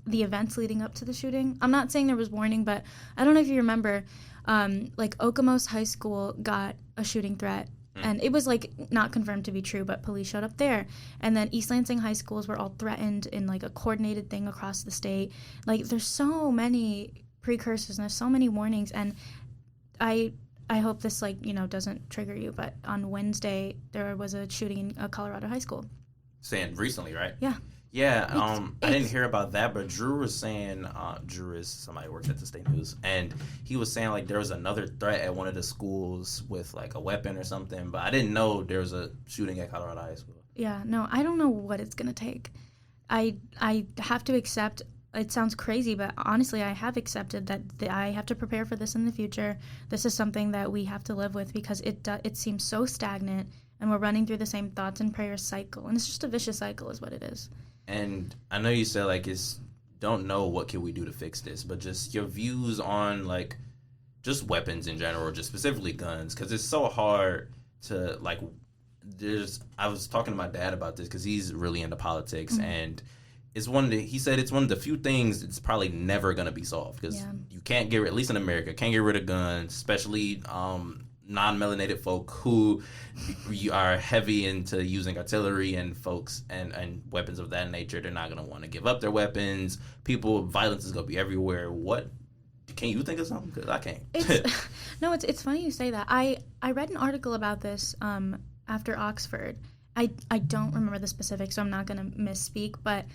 the events leading up to the shooting. I'm not saying there was warning, but I don't know if you remember, Okemos High School got a shooting threat, and it was not confirmed to be true, but police showed up there. And then East Lansing high schools were all threatened in a coordinated thing across the state. There's so many precursors and there's so many warnings, and I hope this doesn't trigger you, but on Wednesday there was a shooting in a Colorado high school. Saying recently, right? Yeah. Yeah, I didn't hear about that, but Drew was saying, Drew is somebody who works at the state news, and he was saying there was another threat at one of the schools with a weapon or something, but I didn't know there was a shooting at Colorado High School. Yeah, no, I don't know what it's going to take. I have to accept, it sounds crazy, but honestly, I have accepted that I have to prepare for this in the future. This is something that we have to live with because it seems so stagnant, and we're running through the same thoughts and prayers cycle, and it's just a vicious cycle is what it is. And I know you said it's don't know what can we do to fix this, but just your views on just weapons in general, just specifically guns, because it's so hard to I was talking to my dad about this because he's really into politics, and he said it's one of the few things that's probably never going to be solved because you can't at least in America, can't get rid of guns, especially non-melanated folk who are heavy into using artillery and folks and weapons of that nature. They're not going to want to give up their weapons. Violence is going to be everywhere. What can you think of something? Because I can't. It's funny you say that. I read an article about this after Oxford. I don't remember the specifics, so I'm not going to misspeak, but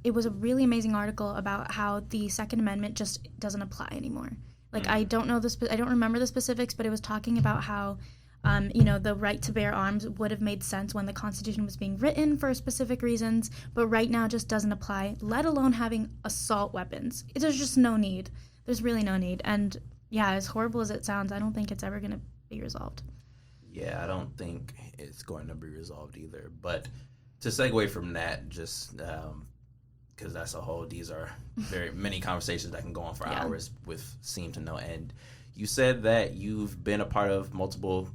it was a really amazing article about how the Second Amendment just doesn't apply anymore. Like, I don't remember the specifics, but it was talking about how, the right to bear arms would have made sense when the Constitution was being written for specific reasons, but right now just doesn't apply, let alone having assault weapons. There's just no need. There's really no need. And, yeah, as horrible as it sounds, I don't think it's ever going to be resolved. Yeah, I don't think it's going to be resolved either. But to segue from that, just because these are very many conversations that can go on for hours with seem to no end. You said that you've been a part of multiple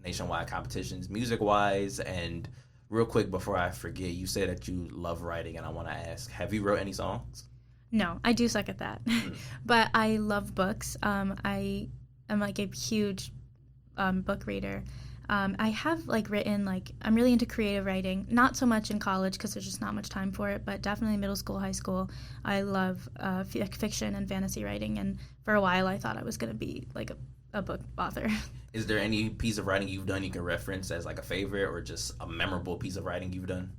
nationwide competitions, music-wise, and real quick before I forget, you said that you love writing, and I want to ask, have you wrote any songs? No, I do suck at that. But I love books. I am like a huge book reader. I have written, I'm really into creative writing, not so much in college because there's just not much time for it, but definitely middle school, high school. I love fiction and fantasy writing, and for a while I thought I was going to be a book author. Is there any piece of writing you've done you can reference as a favorite or just a memorable piece of writing you've done?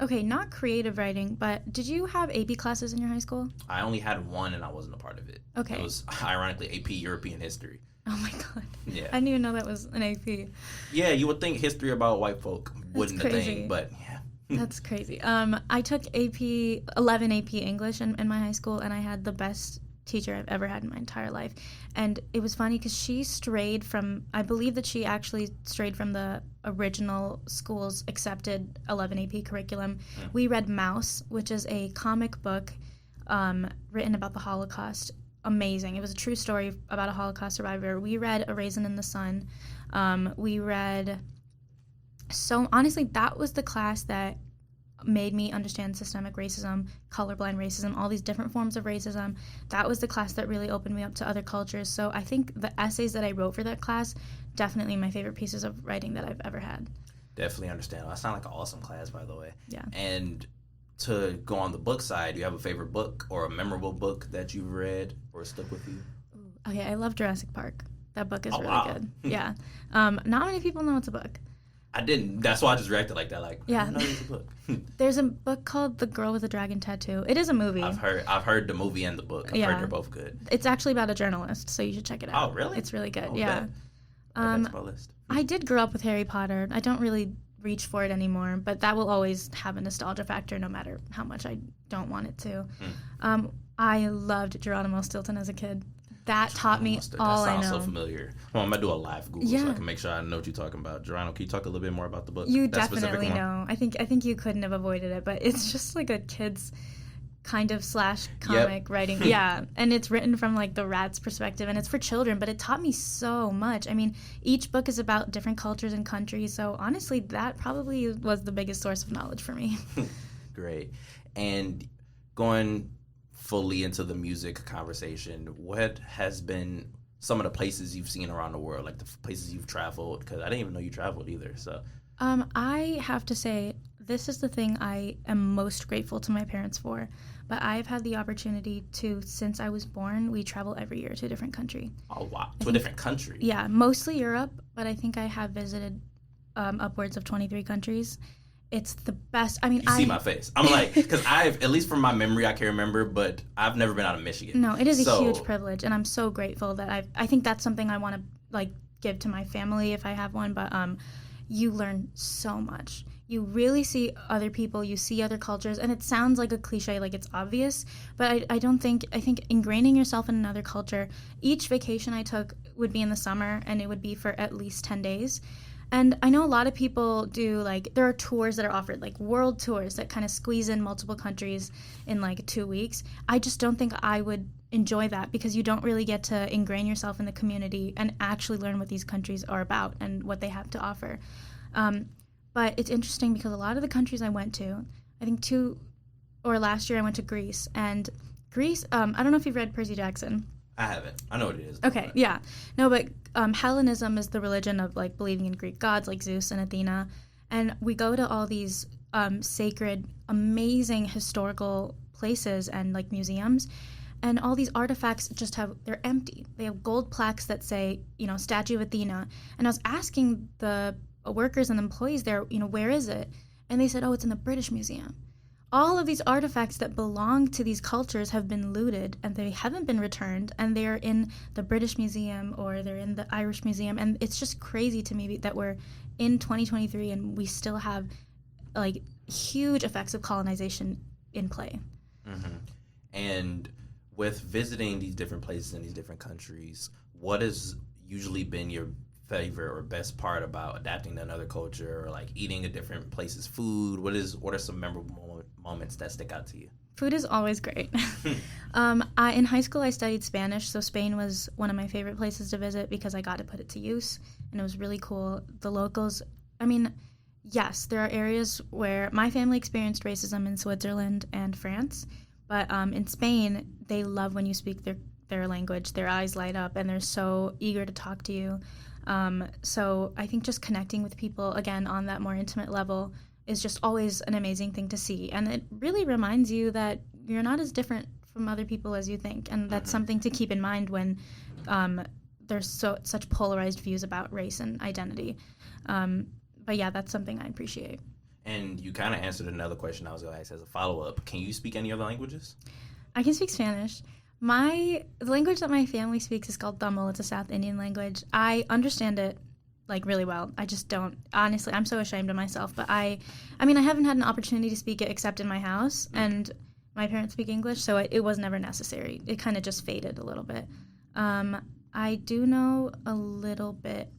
Okay, not creative writing, but did you have AP classes in your high school? I only had one and I wasn't a part of it. Okay. It was ironically AP European History. Oh my god. Yeah. I didn't even know that was an AP. Yeah, you would think history about white folk wouldn't a thing, but yeah. That's crazy. I took 11 AP English in my high school, and I had the best teacher I've ever had in my entire life. And it was funny because I believe that she actually strayed from the original school's accepted 11 AP curriculum. We read Mouse, which is a comic book written about the Holocaust. Amazing. It was a true story about a Holocaust survivor. We read A Raisin in the Sun. Honestly, that was the class that made me understand systemic racism, colorblind racism, all these different forms of racism. That was the class that really opened me up to other cultures. So I think the essays that I wrote for that class, definitely my favorite pieces of writing that I've ever had. Definitely understand. That sounds like an awesome class, by the way. Yeah. And to go on the book side, do you have a favorite book or a memorable book that you've read or stuck with you? Okay, I love Jurassic Park. That book is really good. Yeah. Not many people know it's a book. I didn't. That's why I just reacted like that. Yeah. I know it's a book. There's a book called The Girl with the Dragon Tattoo. It is a movie. I've heard the movie and the book. I've heard they're both good. It's actually about a journalist, so you should check it out. Oh, really? It's really good. Oh, yeah. That's my list. I did grow up with Harry Potter. I don't really reach for it anymore, but that will always have a nostalgia factor no matter how much I don't want it to. I loved Geronimo Stilton as a kid. That taught me all I know. That sounds so familiar. Well, I'm going to do a live Google so I can make sure I know what you're talking about. Geronimo, can you talk a little bit more about the book? You definitely know. I think you couldn't have avoided it, but it's just like a kid's kind of / comic writing. Yeah, and it's written from the rat's perspective, and it's for children, but it taught me so much. I mean, each book is about different cultures and countries, so honestly, that probably was the biggest source of knowledge for me. Great. And going fully into the music conversation, what has been some of the places you've seen around the world, the places you've traveled? Because I didn't even know you traveled either. So I have to say, this is the thing I am most grateful to my parents for. But I've had the opportunity to, since I was born, we travel every year to a different country. Oh, wow. To a different country? Yeah, mostly Europe, but I think I have visited upwards of 23 countries. It's the best. I mean, you see my face. I'm because at least from my memory, I can remember, but I've never been out of Michigan. No, it is a huge privilege, and I'm so grateful that I think that's something I want to give to my family if I have one. But you learn so much. You really see other people. You see other cultures, and it sounds like a cliche, it's obvious, but I think ingraining yourself in another culture. Each vacation I took would be in the summer, and it would be for at least 10 days. And I know a lot of people do, there are tours that are offered, world tours that kind of squeeze in multiple countries in 2 weeks. I just don't think I would enjoy that because you don't really get to ingrain yourself in the community and actually learn what these countries are about and what they have to offer. But it's interesting because a lot of the countries I went to, I think last year I went to Greece. And Greece, I don't know if you've read Percy Jackson. I haven't. I know what it is. Okay, yeah. No, but Hellenism is the religion of like believing in Greek gods like Zeus and Athena. And we go to all these sacred, amazing historical places and like museums. And all these artifacts they're empty. They have gold plaques that say, statue of Athena. And I was asking the workers and employees there, where is it? And they said, oh, it's in the British Museum. All of these artifacts that belong to these cultures have been looted and they haven't been returned, and they're in the British Museum or they're in the Irish Museum. And it's just crazy to me that we're in 2023 and we still have like huge effects of colonization in play. Mm-hmm. And with visiting these different places in these different countries, what has usually been your favorite or best part about adapting to another culture, or like eating a different place's food? What are some memorable moments that stick out to you? Food is always great. In high school, I studied Spanish, so Spain was one of my favorite places to visit because I got to put it to use, and it was really cool. The locals, yes, there are areas where my family experienced racism in Switzerland and France, but in Spain, they love when you speak their language. Their eyes light up, and they're so eager to talk to you. So I think just connecting with people, again, on that more intimate level is just always an amazing thing to see. And it really reminds you that you're not as different from other people as you think. And that's something to keep in mind when there's such polarized views about race and identity. But yeah, that's something I appreciate. And you kind of answered another question I was going to ask as a follow-up. Can you speak any other languages? I can speak Spanish. The language that my family speaks is called Tamil. It's a South Indian language. I understand it like really well. I just don't. Honestly, I'm so ashamed of myself. But I haven't had an opportunity to speak it except in my house, and my parents speak English, so it was never necessary. It kind of just faded a little bit. I do know a little bit,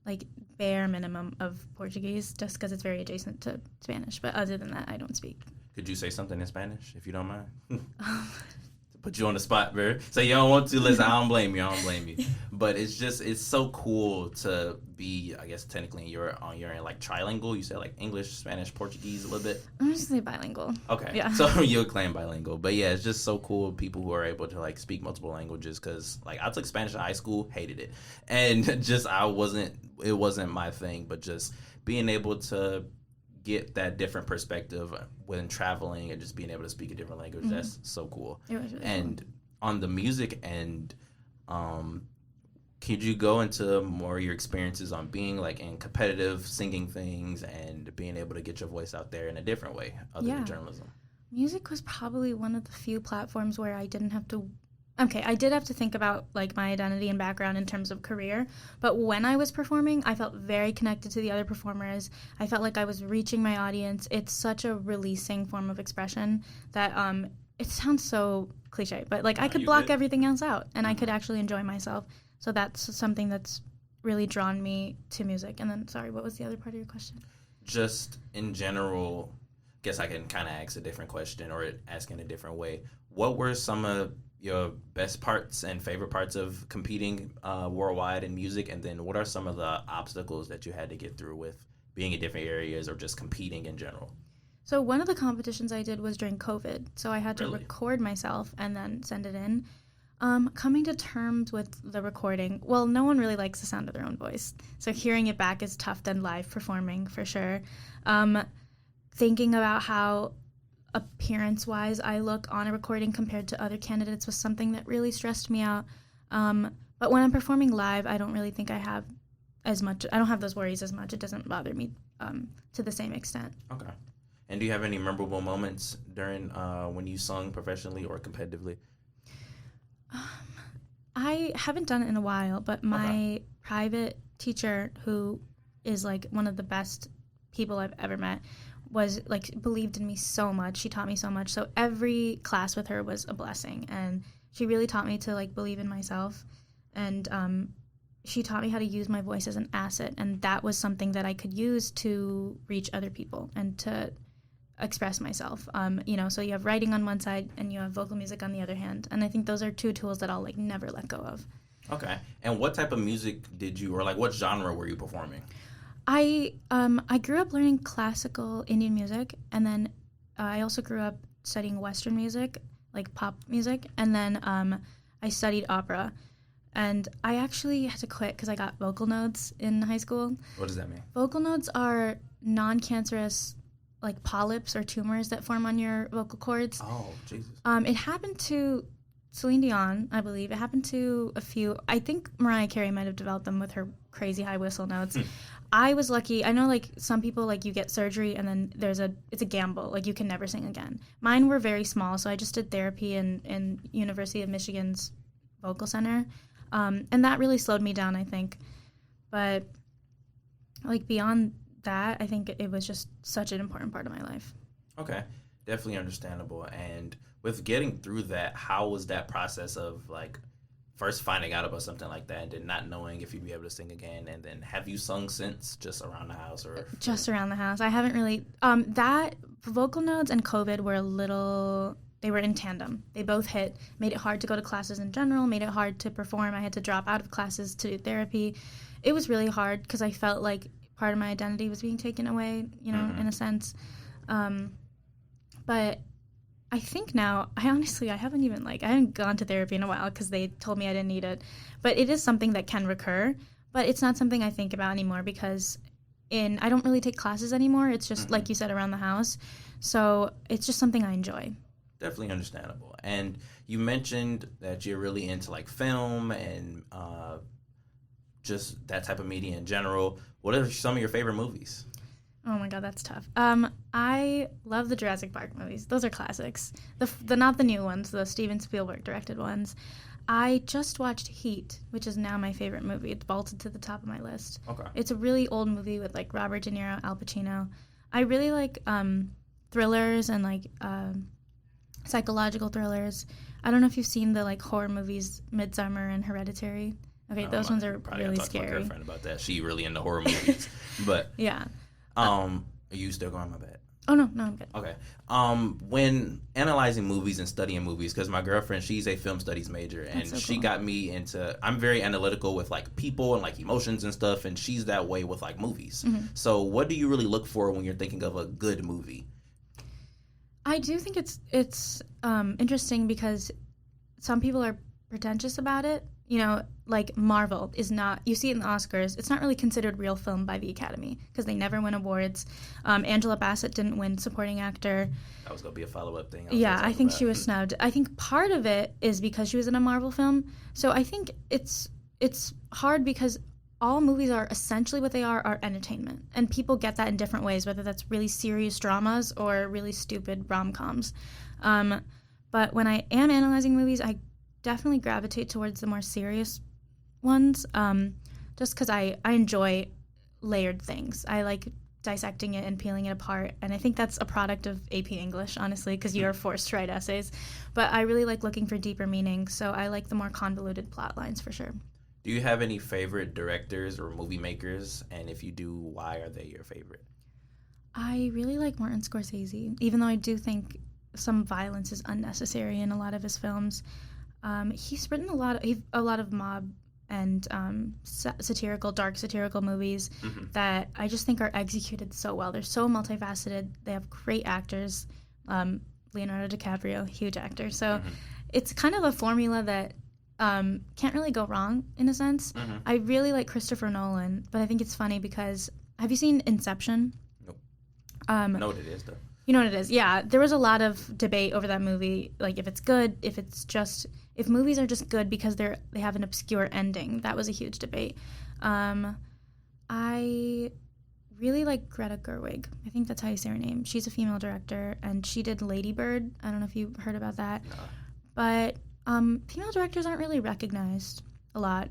like bare minimum of Portuguese, just because it's very adjacent to Spanish. But other than that, I don't speak. Could you say something in Spanish, if you don't mind? Put you on the spot, bro. So you don't want to listen. I don't blame you. But it's so cool to be, I guess technically you're in like trilingual. You said like English, Spanish, Portuguese a little bit. I'm just say bilingual. Okay. Yeah. So you'll claim bilingual. But yeah, it's just so cool people who are able to like speak multiple languages, because like I took Spanish in high school, hated it. And it wasn't my thing, but just being able to get that different perspective when traveling and just being able to speak a different language, that's so cool. It was really and cool. On the music end, could you go into more of your experiences on being like in competitive singing things and being able to get your voice out there in a different way other than journalism? Music was probably one of the few platforms where I didn't have to. Okay, I did have to think about like my identity and background in terms of career, but when I was performing, I felt very connected to the other performers. I felt like I was reaching my audience. It's such a releasing form of expression that it sounds so cliche, but like I could block everything else out and I could actually enjoy myself. So that's something that's really drawn me to music. And then, sorry, what was the other part of your question? Just in general, guess I can kind of ask a different question or ask in a different way. What were some of your best parts and favorite parts of competing worldwide in music, and then what are some of the obstacles that you had to get through with being in different areas or just competing in general? So one of the competitions I did was during COVID, so I had to record myself and then send it in. Coming to terms with the recording, well, no one really likes the sound of their own voice, so hearing it back is tough than live performing for sure. Thinking about how appearance-wise I look on a recording compared to other candidates was something that really stressed me out. But when I'm performing live, I don't really think I have as much. I don't have those worries as much. It doesn't bother me to the same extent. Okay. And do you have any memorable moments during when you sung professionally or competitively? I haven't done it in a while, but my private teacher, who is like one of the best people I've ever met, was like believed in me so much. She taught me so much. So every class with her was a blessing, and she really taught me to like believe in myself. And she taught me how to use my voice as an asset, and that was something that I could use to reach other people and to express myself. So you have writing on one side and you have vocal music on the other hand, and I think those are two tools that I'll like never let go of. Okay. And what type of music did you, or like what genre were you performing? I grew up learning classical Indian music, and then I also grew up studying Western music, like pop music, and then I studied opera. And I actually had to quit because I got vocal nodes in high school. What does that mean? Vocal nodes are non-cancerous, like polyps or tumors that form on your vocal cords. Oh, Jesus. It happened to Celine Dion, I believe. It happened to a few. I think Mariah Carey might have developed them with her crazy high whistle notes. I was lucky. I know, like, some people, like, you get surgery and then it's a gamble. Like, you can never sing again. Mine were very small, so I just did therapy in University of Michigan's vocal center. And that really slowed me down, I think. But, like, beyond that, I think it was just such an important part of my life. Okay. Definitely understandable. And with getting through that, how was that process of, like, first finding out about something like that and then not knowing if you'd be able to sing again? And then have you sung since, just around the house? Or just around the house. I haven't really... that vocal nodes and COVID were a little... They were in tandem. They both hit, made it hard to go to classes in general, made it hard to perform. I had to drop out of classes to do therapy. It was really hard because I felt like part of my identity was being taken away, you know, in a sense. But I think now, I haven't gone to therapy in a while because they told me I didn't need it. But it is something that can recur, but it's not something I think about anymore because I don't really take classes anymore. It's just, like you said, around the house. So it's just something I enjoy. Definitely understandable. And you mentioned that you're really into, like, film and just that type of media in general. What are some of your favorite movies? Oh my God, that's tough. I love the Jurassic Park movies. Those are classics. The not the new ones, the Steven Spielberg directed ones. I just watched Heat, which is now my favorite movie. It's vaulted to the top of my list. Okay. It's a really old movie with, like, Robert De Niro, Al Pacino. I really like thrillers and, like, psychological thrillers. I don't know if you've seen the, like, horror movies Midsommar and Hereditary. Okay, those ones are really scary. To my girlfriend about that. She really into horror movies. But yeah. Are you still going? My bad. Oh no, I'm good. Okay. When analyzing movies and studying movies, because my girlfriend, she's a film studies major, and she got me into. I'm very analytical with, like, people and, like, emotions and stuff, and she's that way with, like, movies. So, what do you really look for when you're thinking of a good movie? I do think it's interesting because some people are pretentious about it. You know, like, Marvel is not, you see it in the Oscars, it's not really considered real film by the Academy because they never win awards. Angela Bassett didn't win supporting actor. That was going to be a follow-up thing. I think she was snubbed. I think part of it is because she was in a Marvel film. So I think it's hard because all movies are essentially what they are entertainment. And people get that in different ways, whether that's really serious dramas or really stupid rom-coms. But when I am analyzing movies, I definitely gravitate towards the more serious ones, just because I enjoy layered things. I like dissecting it and peeling it apart, and I think that's a product of AP English, honestly, because you're forced to write essays. But I really like looking for deeper meaning, so I like the more convoluted plot lines for sure. Do you have any favorite directors or movie makers? And if you do, why are they your favorite? I really like Martin Scorsese, even though I do think some violence is unnecessary in a lot of his films. He's written a lot of mob and dark satirical movies that I just think are executed so well. They're so multifaceted. They have great actors. Leonardo DiCaprio, huge actor. So it's kind of a formula that can't really go wrong in a sense. I really like Christopher Nolan, but I think it's funny because have you seen Inception? Nope. Know what it is, though. You know what it is? Yeah, there was a lot of debate over that movie, like if it's good, if movies are just good because they have an obscure ending. That was a huge debate. I really like Greta Gerwig. I think that's how you say her name. She's a female director, and she did Lady Bird. I don't know if you heard about that. No. But female directors aren't really recognized a lot,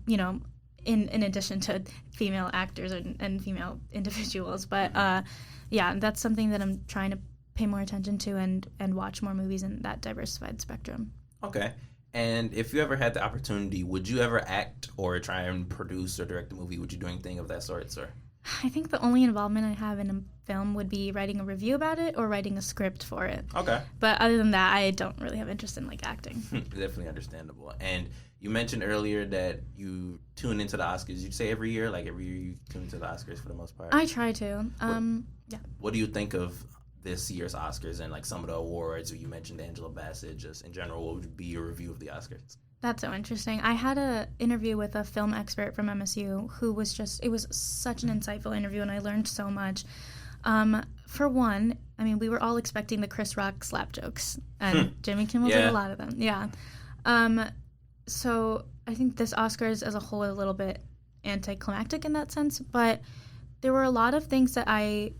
you know, in addition to female actors and female individuals. But yeah, that's something that I'm trying to pay more attention to and watch more movies in that diversified spectrum. Okay. And if you ever had the opportunity, would you ever act or try and produce or direct a movie? Would you do anything of that sort, sir? I think the only involvement I have in a film would be writing a review about it or writing a script for it. Okay. But other than that, I don't really have interest in, like, acting. Definitely understandable. And you mentioned earlier that you tune into the Oscars. You'd say every year? Like, every year you tune into the Oscars for the most part? I try to. Yeah. What do you think of this year's Oscars and, like, some of the awards? You mentioned Angela Bassett. Just in general, what would be your review of the Oscars? That's so interesting. I had an interview with a film expert from MSU who was it was such an insightful interview, and I learned so much. For one, I mean, we were all expecting the Chris Rock slap jokes, and Jimmy Kimmel did a lot of them. Yeah. So I think this Oscars as a whole is a little bit anticlimactic in that sense, but there were a lot of things that I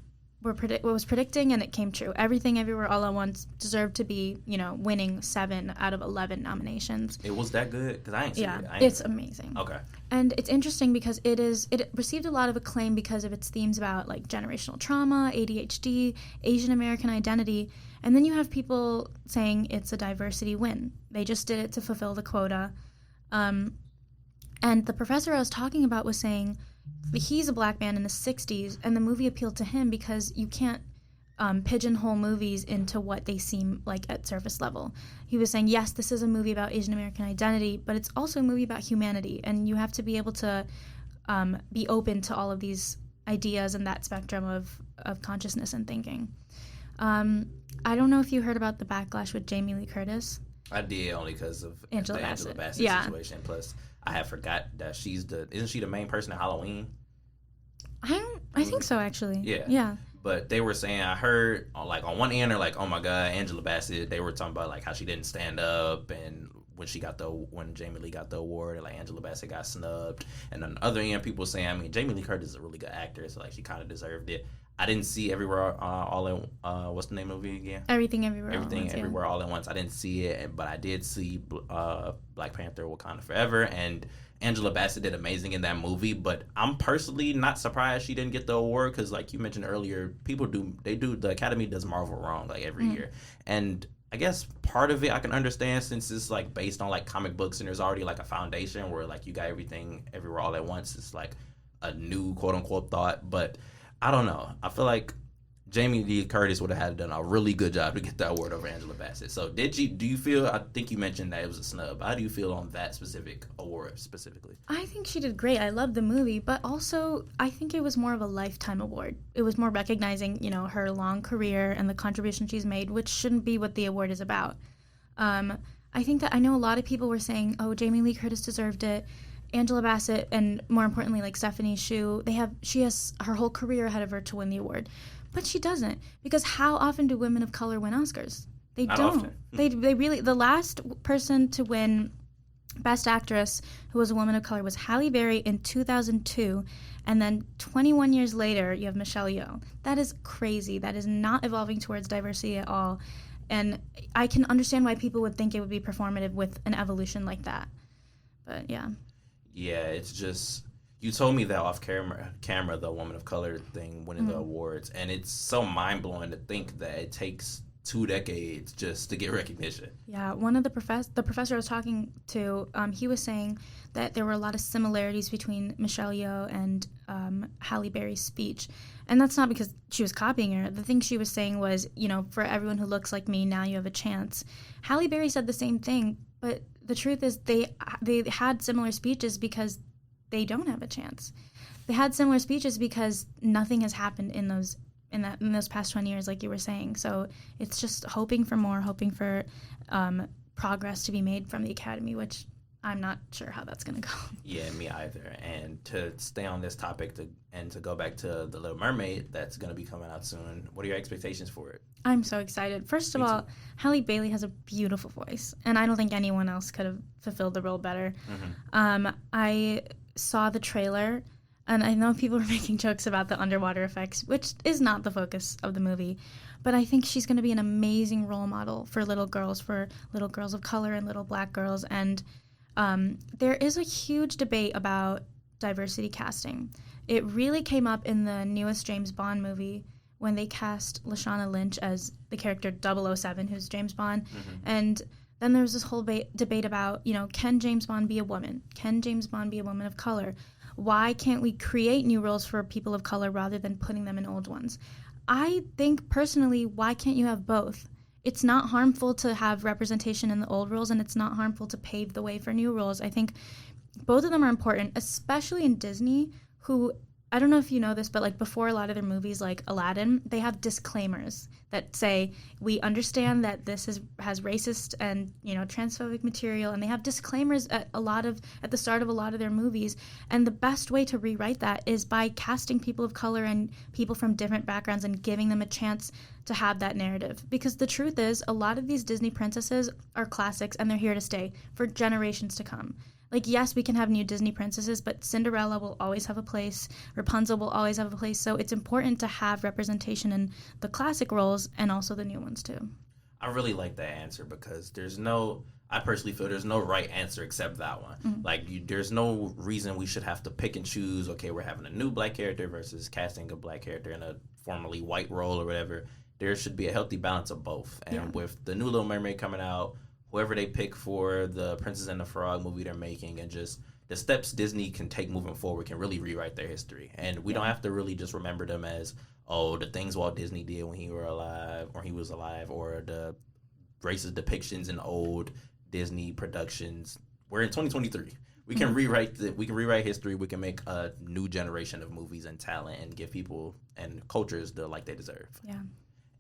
was predicting, and it came true. Everything, Everywhere, All at Once deserved to be, winning 7 out of 11 nominations. It was that good? Because I ain't seen it. It's amazing. Okay. And it's interesting because it received a lot of acclaim because of its themes about, like, generational trauma, ADHD, Asian American identity, and then you have people saying it's a diversity win. They just did it to fulfill the quota. And the professor I was talking about was saying he's a black man in the 60s, and the movie appealed to him because you can't pigeonhole movies into what they seem like at surface level. He was saying, yes, this is a movie about Asian American identity, but it's also a movie about humanity, and you have to be able to be open to all of these ideas and that spectrum of consciousness and thinking. I don't know if you heard about the backlash with Jamie Lee Curtis. I did, only because of Angela the Angela Bassett situation. Plus, I have forgot that isn't she the main person at Halloween? I think so, actually. Yeah. But they were saying, I heard, like, on one end, they're like, oh my God, Angela Bassett. They were talking about, like, how she didn't stand up, and when Jamie Lee got the award, like, Angela Bassett got snubbed. And on the other end, people saying, I mean, Jamie Lee Curtis is a really good actor, so, like, she kind of deserved it. I didn't see Everywhere All at what's the name of the movie again? Everything Everywhere All at Once. I didn't see it, but I did see Black Panther: Wakanda Forever, and Angela Bassett did amazing in that movie. But I'm personally not surprised she didn't get the award because, like you mentioned earlier, the Academy does Marvel wrong like every year, and I guess part of it I can understand since it's like based on like comic books and there's already like a foundation where like you got Everything Everywhere All at Once. It's like a new quote unquote thought, but I don't know. I feel like Jamie Lee Curtis would have had done a really good job to get that award over Angela Bassett. So do you feel, I think you mentioned that it was a snub. How do you feel on that specific award specifically? I think she did great. I love the movie, but also I think it was more of a lifetime award. It was more recognizing, her long career and the contribution she's made, which shouldn't be what the award is about. I think that I know a lot of people were saying, oh, Jamie Lee Curtis deserved it. Angela Bassett, and more importantly, like Stephanie Hsu, she has her whole career ahead of her to win the award. But she doesn't, because how often do women of color win Oscars? They Not don't. Often. They really, the last person to win Best Actress who was a woman of color was Halle Berry in 2002, and then 21 years later, you have Michelle Yeoh. That is crazy. That is not evolving towards diversity at all. And I can understand why people would think it would be performative with an evolution like that. But yeah. Yeah, it's just, you told me that off camera, the woman of color thing winning the awards, and it's so mind-blowing to think that it takes 2 decades just to get recognition. Yeah, one of the professor I was talking to, he was saying that there were a lot of similarities between Michelle Yeoh and Halle Berry's speech. And that's not because she was copying her. The thing she was saying was, for everyone who looks like me, now you have a chance. Halle Berry said the same thing, but the truth is they had similar speeches because they don't have a chance. They had similar speeches because nothing has happened in those past 20 years, like you were saying. So it's just hoping for more, hoping for progress to be made from the Academy, which I'm not sure how that's going to go. Yeah, me either. And to stay on this topic to go back to The Little Mermaid, that's going to be coming out soon. What are your expectations for it? I'm so excited. First of all, Halle Bailey has a beautiful voice, and I don't think anyone else could have fulfilled the role better. I saw the trailer, and I know people were making jokes about the underwater effects, which is not the focus of the movie, but I think she's going to be an amazing role model for little girls of color and little black girls, and there is a huge debate about diversity casting. It really came up in the newest James Bond movie when they cast Lashana Lynch as the character 007, who's James Bond. And then there was this whole debate about, can James Bond be a woman? Can James Bond be a woman of color? Why can't we create new roles for people of color rather than putting them in old ones? I think, personally, why can't you have both? It's not harmful to have representation in the old roles, and it's not harmful to pave the way for new roles. I think both of them are important, especially in Disney, who I don't know if you know this, but like before a lot of their movies, like Aladdin, they have disclaimers that say we understand that this has racist and transphobic material, and they have disclaimers at the start of a lot of their movies. And the best way to rewrite that is by casting people of color and people from different backgrounds and giving them a chance to have that narrative. Because the truth is, a lot of these Disney princesses are classics, and they're here to stay for generations to come. Like, yes, we can have new Disney princesses, but Cinderella will always have a place. Rapunzel will always have a place. So it's important to have representation in the classic roles and also the new ones, too. I really like that answer because I personally feel there's no right answer except that one. Mm-hmm. Like, there's no reason we should have to pick and choose, okay, we're having a new black character versus casting a black character in a formerly white role or whatever. There should be a healthy balance of both. And with the new Little Mermaid coming out, whoever they pick for the Princess and the Frog movie they're making, and just the steps Disney can take moving forward can really rewrite their history. And we don't have to really just remember them as, the things Walt Disney did when he was alive, or the racist depictions in old Disney productions. We're in 2023. We can rewrite history. We can make a new generation of movies and talent and give people and cultures the light they deserve. Yeah.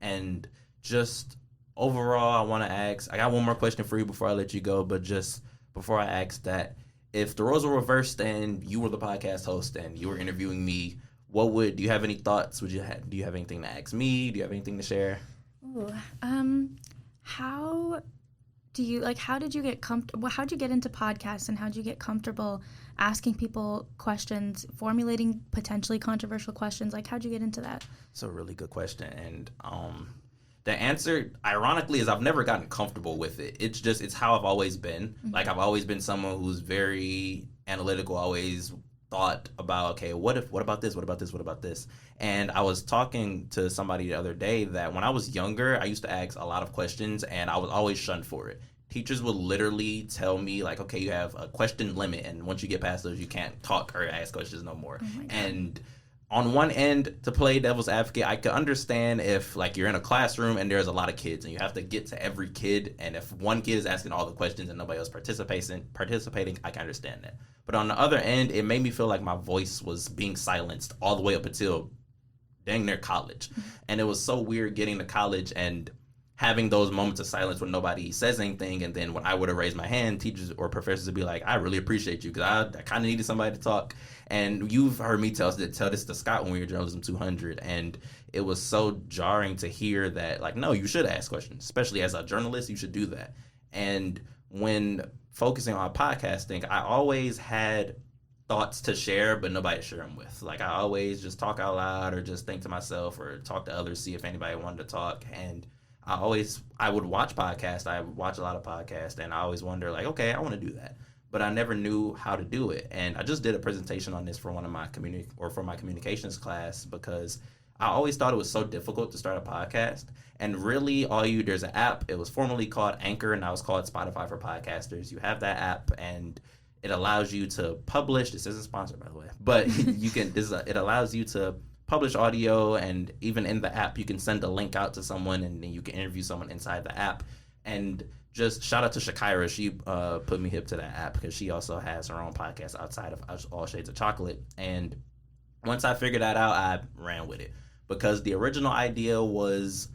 And just overall, I want to ask, I got one more question for you before I let you go, but just before I ask that, if the roles were reversed and you were the podcast host and you were interviewing me, do you have any thoughts? Do you have anything to ask me? Do you have anything to share? Ooh, how did you get comfortable? How'd you get into podcasts, and how'd you get comfortable asking people questions, formulating potentially controversial questions? Like, how'd you get into that? It's a really good question. And, the answer, ironically, is I've never gotten comfortable with it. It's how I've always been. Mm-hmm. Like, I've always been someone who's very analytical, always thought about, okay, what about this? What about this? What about this? And I was talking to somebody the other day that when I was younger, I used to ask a lot of questions, and I was always shunned for it. Teachers would literally tell me, like, okay, you have a question limit, and once you get past those, you can't talk or ask questions no more. Oh my God. And on one end, to play devil's advocate, I could understand if, like, you're in a classroom and there's a lot of kids and you have to get to every kid, and if one kid is asking all the questions and nobody else participating, I can understand that. But on the other end, it made me feel like my voice was being silenced all the way up until dang near college. And it was so weird getting to college and having those moments of silence when nobody says anything, and then when I would have raised my hand, teachers or professors would be like, I really appreciate you, because I kind of needed somebody to talk. And you've heard me tell this to Scott when we were Journalism 200, and it was so jarring to hear that, like, no, you should ask questions, especially as a journalist, you should do that. And when focusing on podcasting, I always had thoughts to share, but nobody to share them with. Like, I always just talk out loud or just think to myself or talk to others, see if anybody wanted to talk. And I would watch podcasts. I would watch a lot of podcasts, and I always wonder, like, okay, I want to do that. But I never knew how to do it. And I just did a presentation on this for one of my for my communications class, because I always thought it was so difficult to start a podcast. And really, there's an app. It was formerly called Anchor, and now it's called Spotify for podcasters. You have that app, and it allows you to publish. This isn't sponsored, by the way, but it allows you to publish audio, and even in the app, you can send a link out to someone, and then you can interview someone inside the app. And just shout out to Shakira. She put me hip to that app, because she also has her own podcast outside of All Shades of Chocolate. And once I figured that out, I ran with it, because the original idea was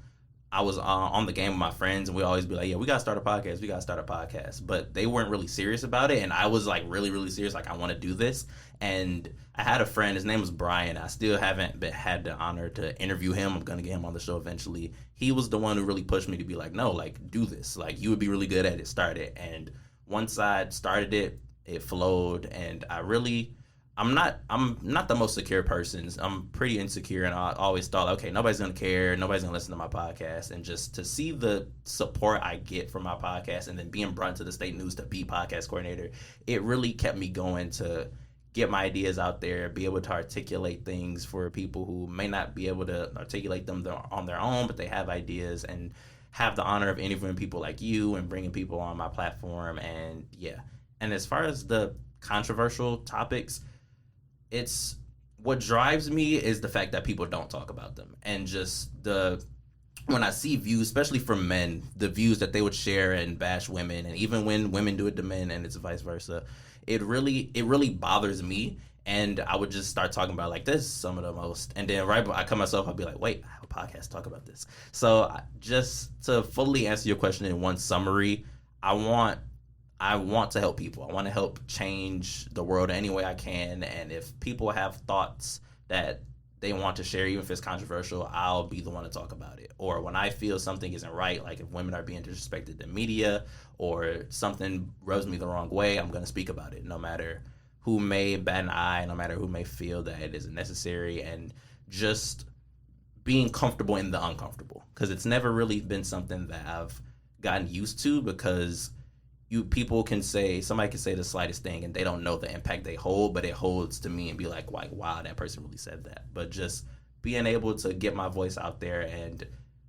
I was on the game with my friends, and we always be like, yeah, we got to start a podcast. But they weren't really serious about it. And I was like really, really serious. Like, I want to do this. And I had a friend, his name was Brian. I still haven't had the honor to interview him. I'm going to get him on the show eventually. He was the one who really pushed me to be like, no, like, do this. Like, you would be really good at it. Start it. And once I started it, it flowed. And I'm not the most secure person. I'm pretty insecure, and I always thought, okay, nobody's going to care. Nobody's going to listen to my podcast. And just to see the support I get from my podcast, and then being brought to the state news to be podcast coordinator, it really kept me going to get my ideas out there, be able to articulate things for people who may not be able to articulate them on their own, but they have ideas, and have the honor of interviewing people like you and bringing people on my platform. And yeah. And as far as the controversial topics, it's what drives me is the fact that people don't talk about them. And just when I see views, especially from men, the views that they would share and bash women, and even when women do it to men, and it's vice versa, it really bothers me. And I would just start talking about like this, some of the most. And then right I come myself, I'll be like, wait, I have a podcast to talk about this. So just to fully answer your question in one summary, I want to help people. I want to help change the world any way I can. And if people have thoughts that they want to share, even if it's controversial, I'll be the one to talk about it. Or when I feel something isn't right, like if women are being disrespected in media or something rubs me the wrong way, I'm going to speak about it, no matter who may bat an eye, no matter who may feel that it isn't necessary, and just being comfortable in the uncomfortable. Because it's never really been something that I've gotten used to, because somebody can say the slightest thing and they don't know the impact they hold, but it holds to me and be like, wow, that person really said that. But just being able to get my voice out there and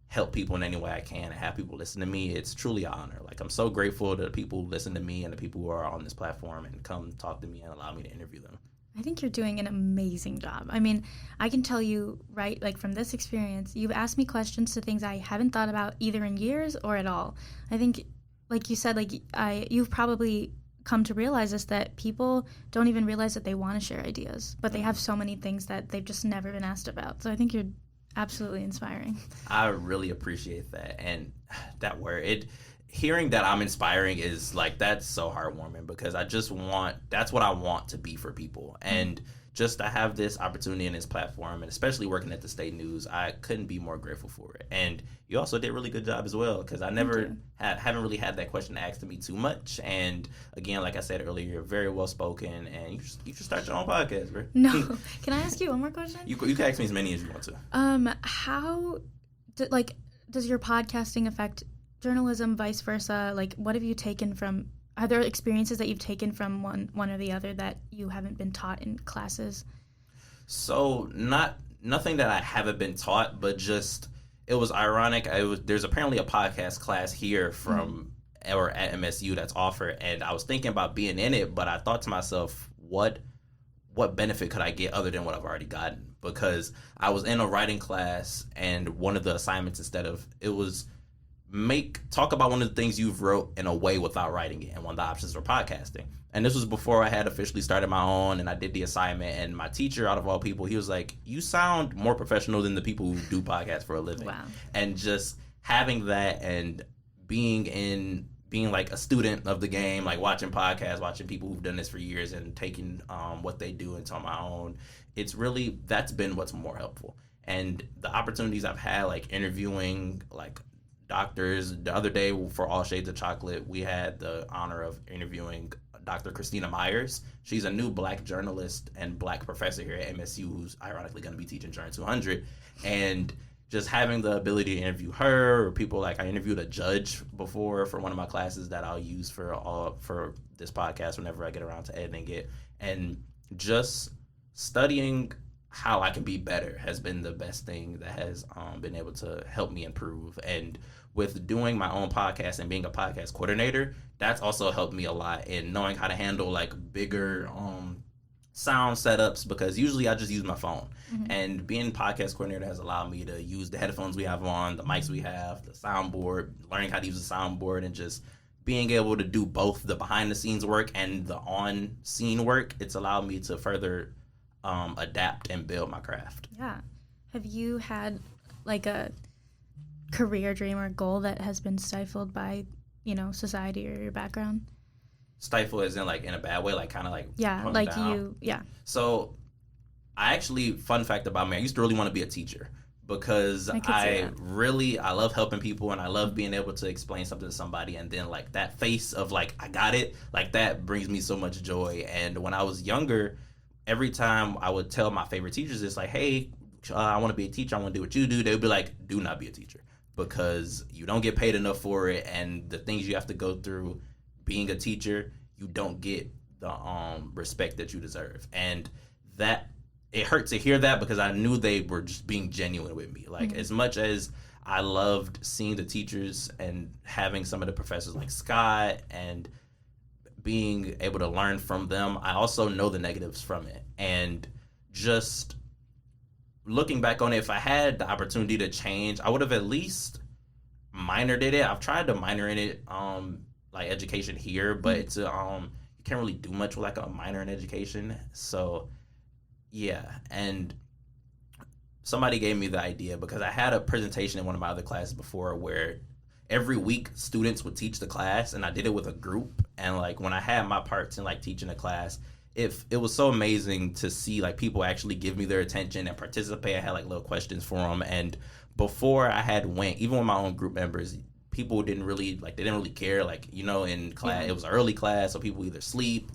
help people in any way I can and have people listen to me, it's truly an honor. Like, I'm so grateful to the people who listen to me and the people who are on this platform and come talk to me and allow me to interview them. I think you're doing an amazing job. I mean, I can tell you, right, like from this experience, you've asked me questions to things I haven't thought about either in years or at all. I think, like you said, you've probably come to realize this, that people don't even realize that they want to share ideas, but they have so many things that they've just never been asked about. So I think you're absolutely inspiring. I really appreciate that. And that word, hearing that I'm inspiring is like, that's so heartwarming, because that's what I want to be for people. And just to have this opportunity in this platform, and especially working at the State News, I couldn't be more grateful for it. And you also did a really good job as well, because I haven't really had that question asked to me too much. And again, like I said earlier, you're very well spoken, and you should start your own podcast, bro. No, can I ask you one more question? You can ask me as many as you want to. How does your podcasting affect journalism, vice versa? Like, what have you taken from? Are there experiences that you've taken from one or the other that you haven't been taught in classes? So nothing that I haven't been taught, but just it was ironic. There's apparently a podcast class here or at MSU that's offered, and I was thinking about being in it, but I thought to myself, what benefit could I get other than what I've already gotten? Because I was in a writing class, and one of the assignments was talk about one of the things you've wrote in a way without writing it, and one of the options were podcasting. And this was before I had officially started my own, and I did the assignment, and my teacher, out of all people, he was like, you sound more professional than the people who do podcasts for a living. Wow. And just having that and being like a student of the game, like watching podcasts, watching people who've done this for years and taking what they do into my own, that's been what's more helpful. And the opportunities I've had, like interviewing like doctors. The other day for All Shades of Chocolate, we had the honor of interviewing Dr. Christina Myers. She's a new Black journalist and Black professor here at MSU who's ironically going to be teaching Journey 200. And just having the ability to interview her, or people like I interviewed a judge before for one of my classes that I'll use for this podcast whenever I get around to editing it. And just studying how I can be better has been the best thing that has been able to help me improve. And with doing my own podcast and being a podcast coordinator, that's also helped me a lot in knowing how to handle like bigger sound setups, because usually I just use my phone. Mm-hmm. And being podcast coordinator has allowed me to use the headphones we have on, the mics we have, the soundboard, learning how to use the soundboard, and just being able to do both the behind the scenes work and the on scene work. It's allowed me to further adapt and build my craft. Yeah. Have you had like a career dream or goal that has been stifled by, society or your background? Stifled as in like in a bad way, like kind of like down? So I actually, fun fact about me, I used to really want to be a teacher, because I love helping people, and I love being able to explain something to somebody, and then like that face of like I got it, like that brings me so much joy. And when I was younger, every time I would tell my favorite teachers, it's like, hey, I want to be a teacher, I want to do what you do, they would be like, do not be a teacher, because you don't get paid enough for it, and the things you have to go through being a teacher, you don't get the respect that you deserve. And that it hurt to hear that, because I knew they were just being genuine with me. Like, as much as I loved seeing the teachers and having some of the professors like Scott and being able to learn from them, I also know the negatives from it. And just looking back on it, if I had the opportunity to change, I would have at least minored in it. I've tried to minor in it, like education here, but it's you can't really do much with like a minor in education. So Yeah, and somebody gave me the idea because I had a presentation in one of my other classes before where every week students would teach the class, and I did it with a group. And like when I had my parts in like teaching a class, it was so amazing to see like people actually give me their attention and participate. I had like little questions for them, and before I had went, even with my own group members, people didn't really care. Like, you know, in class, It was an early class, so people either sleep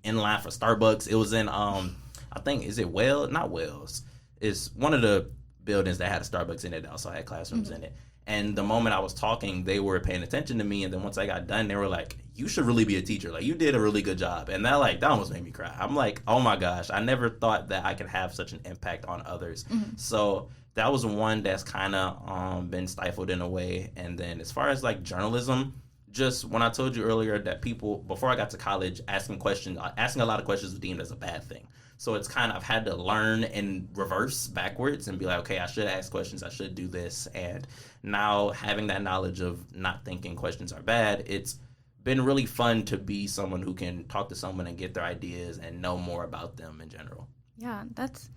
in line for Starbucks. It was in I think, is it not Wells? It's one of the buildings that had a Starbucks in it that also had classrooms in it. And the moment I was talking, they were paying attention to me. And then once I got done, they were like, you should really be a teacher. Like, you did a really good job. And that almost made me cry. I'm like, oh my gosh, I never thought that I could have such an impact on others. So that was one that's kind of been stifled in a way. And then as far as like journalism, just when I told you earlier that people, before I got to college, asking a lot of questions was deemed as a bad thing. So it's kind of, I've had to learn in reverse, backwards, and be like, okay, I should ask questions, I should do this. And now having that knowledge of not thinking questions are bad, it's been really fun to be someone who can talk to someone and get their ideas and know more about them in general. Yeah, that's,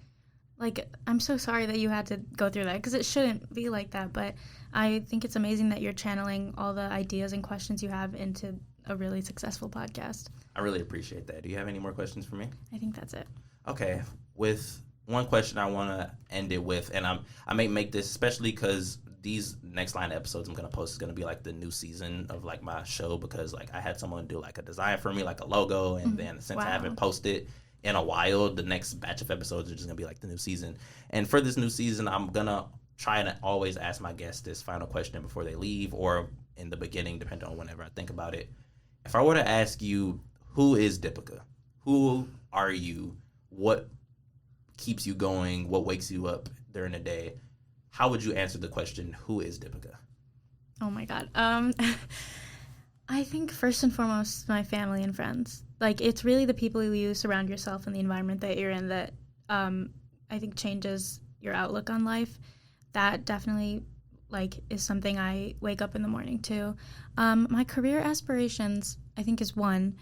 like, I'm so sorry that you had to go through that, because it shouldn't be like that. But I think it's amazing that you're channeling all the ideas and questions you have into a really successful podcast. I really appreciate that. Do you have any more questions for me? I think that's it. Okay, with one question I want to end it with, and I may make this especially because these next line of episodes I'm going to post is going to be like the new season of like my show, because like I had someone do like a design for me, like a logo, and then since I haven't posted in a while, the next batch of episodes are just going to be like the new season. And for this new season, I'm going to try to always ask my guests this final question before they leave, or in the beginning, depending on whenever I think about it. If I were to ask you, who is Dipika? Who are you? What keeps you going? What wakes you up during the day? How would you answer the question, who is Dipika? Oh my God. I think first and foremost, my family and friends. Like, it's really the people who you surround yourself and the environment that you're in that I think changes your outlook on life. That definitely is something I wake up in the morning to. My career aspirations, I think, is one.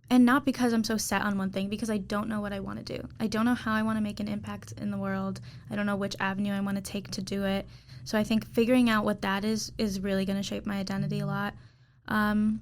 And not because I'm so set on one thing, because I don't know what I want to do. I don't know how I want to make an impact in the world. I don't know which avenue I want to take to do it. So I think figuring out what that is really going to shape my identity a lot. I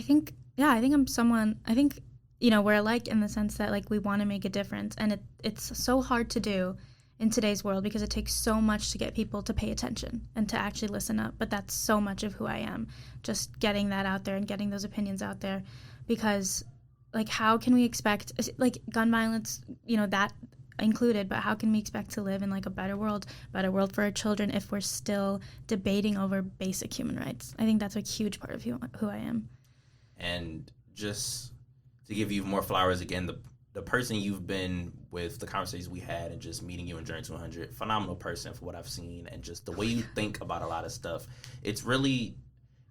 think I'm someone, we're alike in the sense that like we want to make a difference. And it's so hard to do in today's world because it takes so much to get people to pay attention and to actually listen up. But that's so much of who I am, just getting that out there and getting those opinions out there. Because, like, how can we expect, like, gun violence, that included, but how can we expect to live in, like, a better world for our children if we're still debating over basic human rights? I think that's a huge part of who I am. And just to give you more flowers again, the person you've been with, the conversations we had, and just meeting you in Journey to 100, phenomenal person for what I've seen, and just the way you think about a lot of stuff. It's really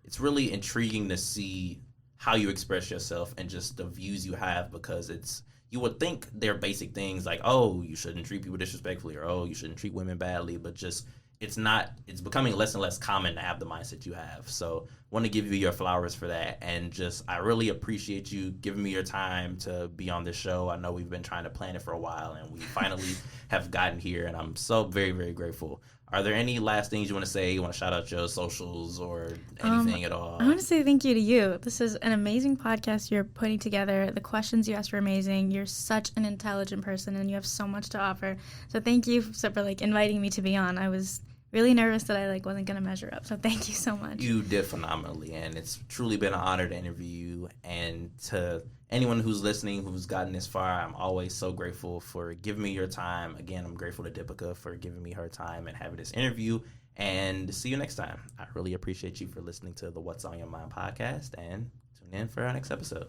intriguing to see how you express yourself and just the views you have, because you would think they're basic things like, oh, you shouldn't treat people disrespectfully, or oh, you shouldn't treat women badly, but just it's becoming less and less common to have the mindset you have. So want to give you your flowers for that, and just I really appreciate you giving me your time to be on this show. I know we've been trying to plan it for a while, and we finally have gotten here, and I'm so very, very grateful. Are there any last things you want to say? You want to shout out your socials or anything at all? I want to say thank you to you. This is an amazing podcast you're putting together. The questions you asked were amazing. You're such an intelligent person, and you have so much to offer. So thank you for inviting me to be on. I was really nervous that I wasn't going to measure up. So thank you so much. You did phenomenally, and it's truly been an honor to interview you. And to anyone who's listening, who's gotten this far, I'm always so grateful for giving me your time. Again, I'm grateful to Dipika for giving me her time and having this interview. And see you next time. I really appreciate you for listening to the What's on Your Mind podcast, and tune in for our next episode.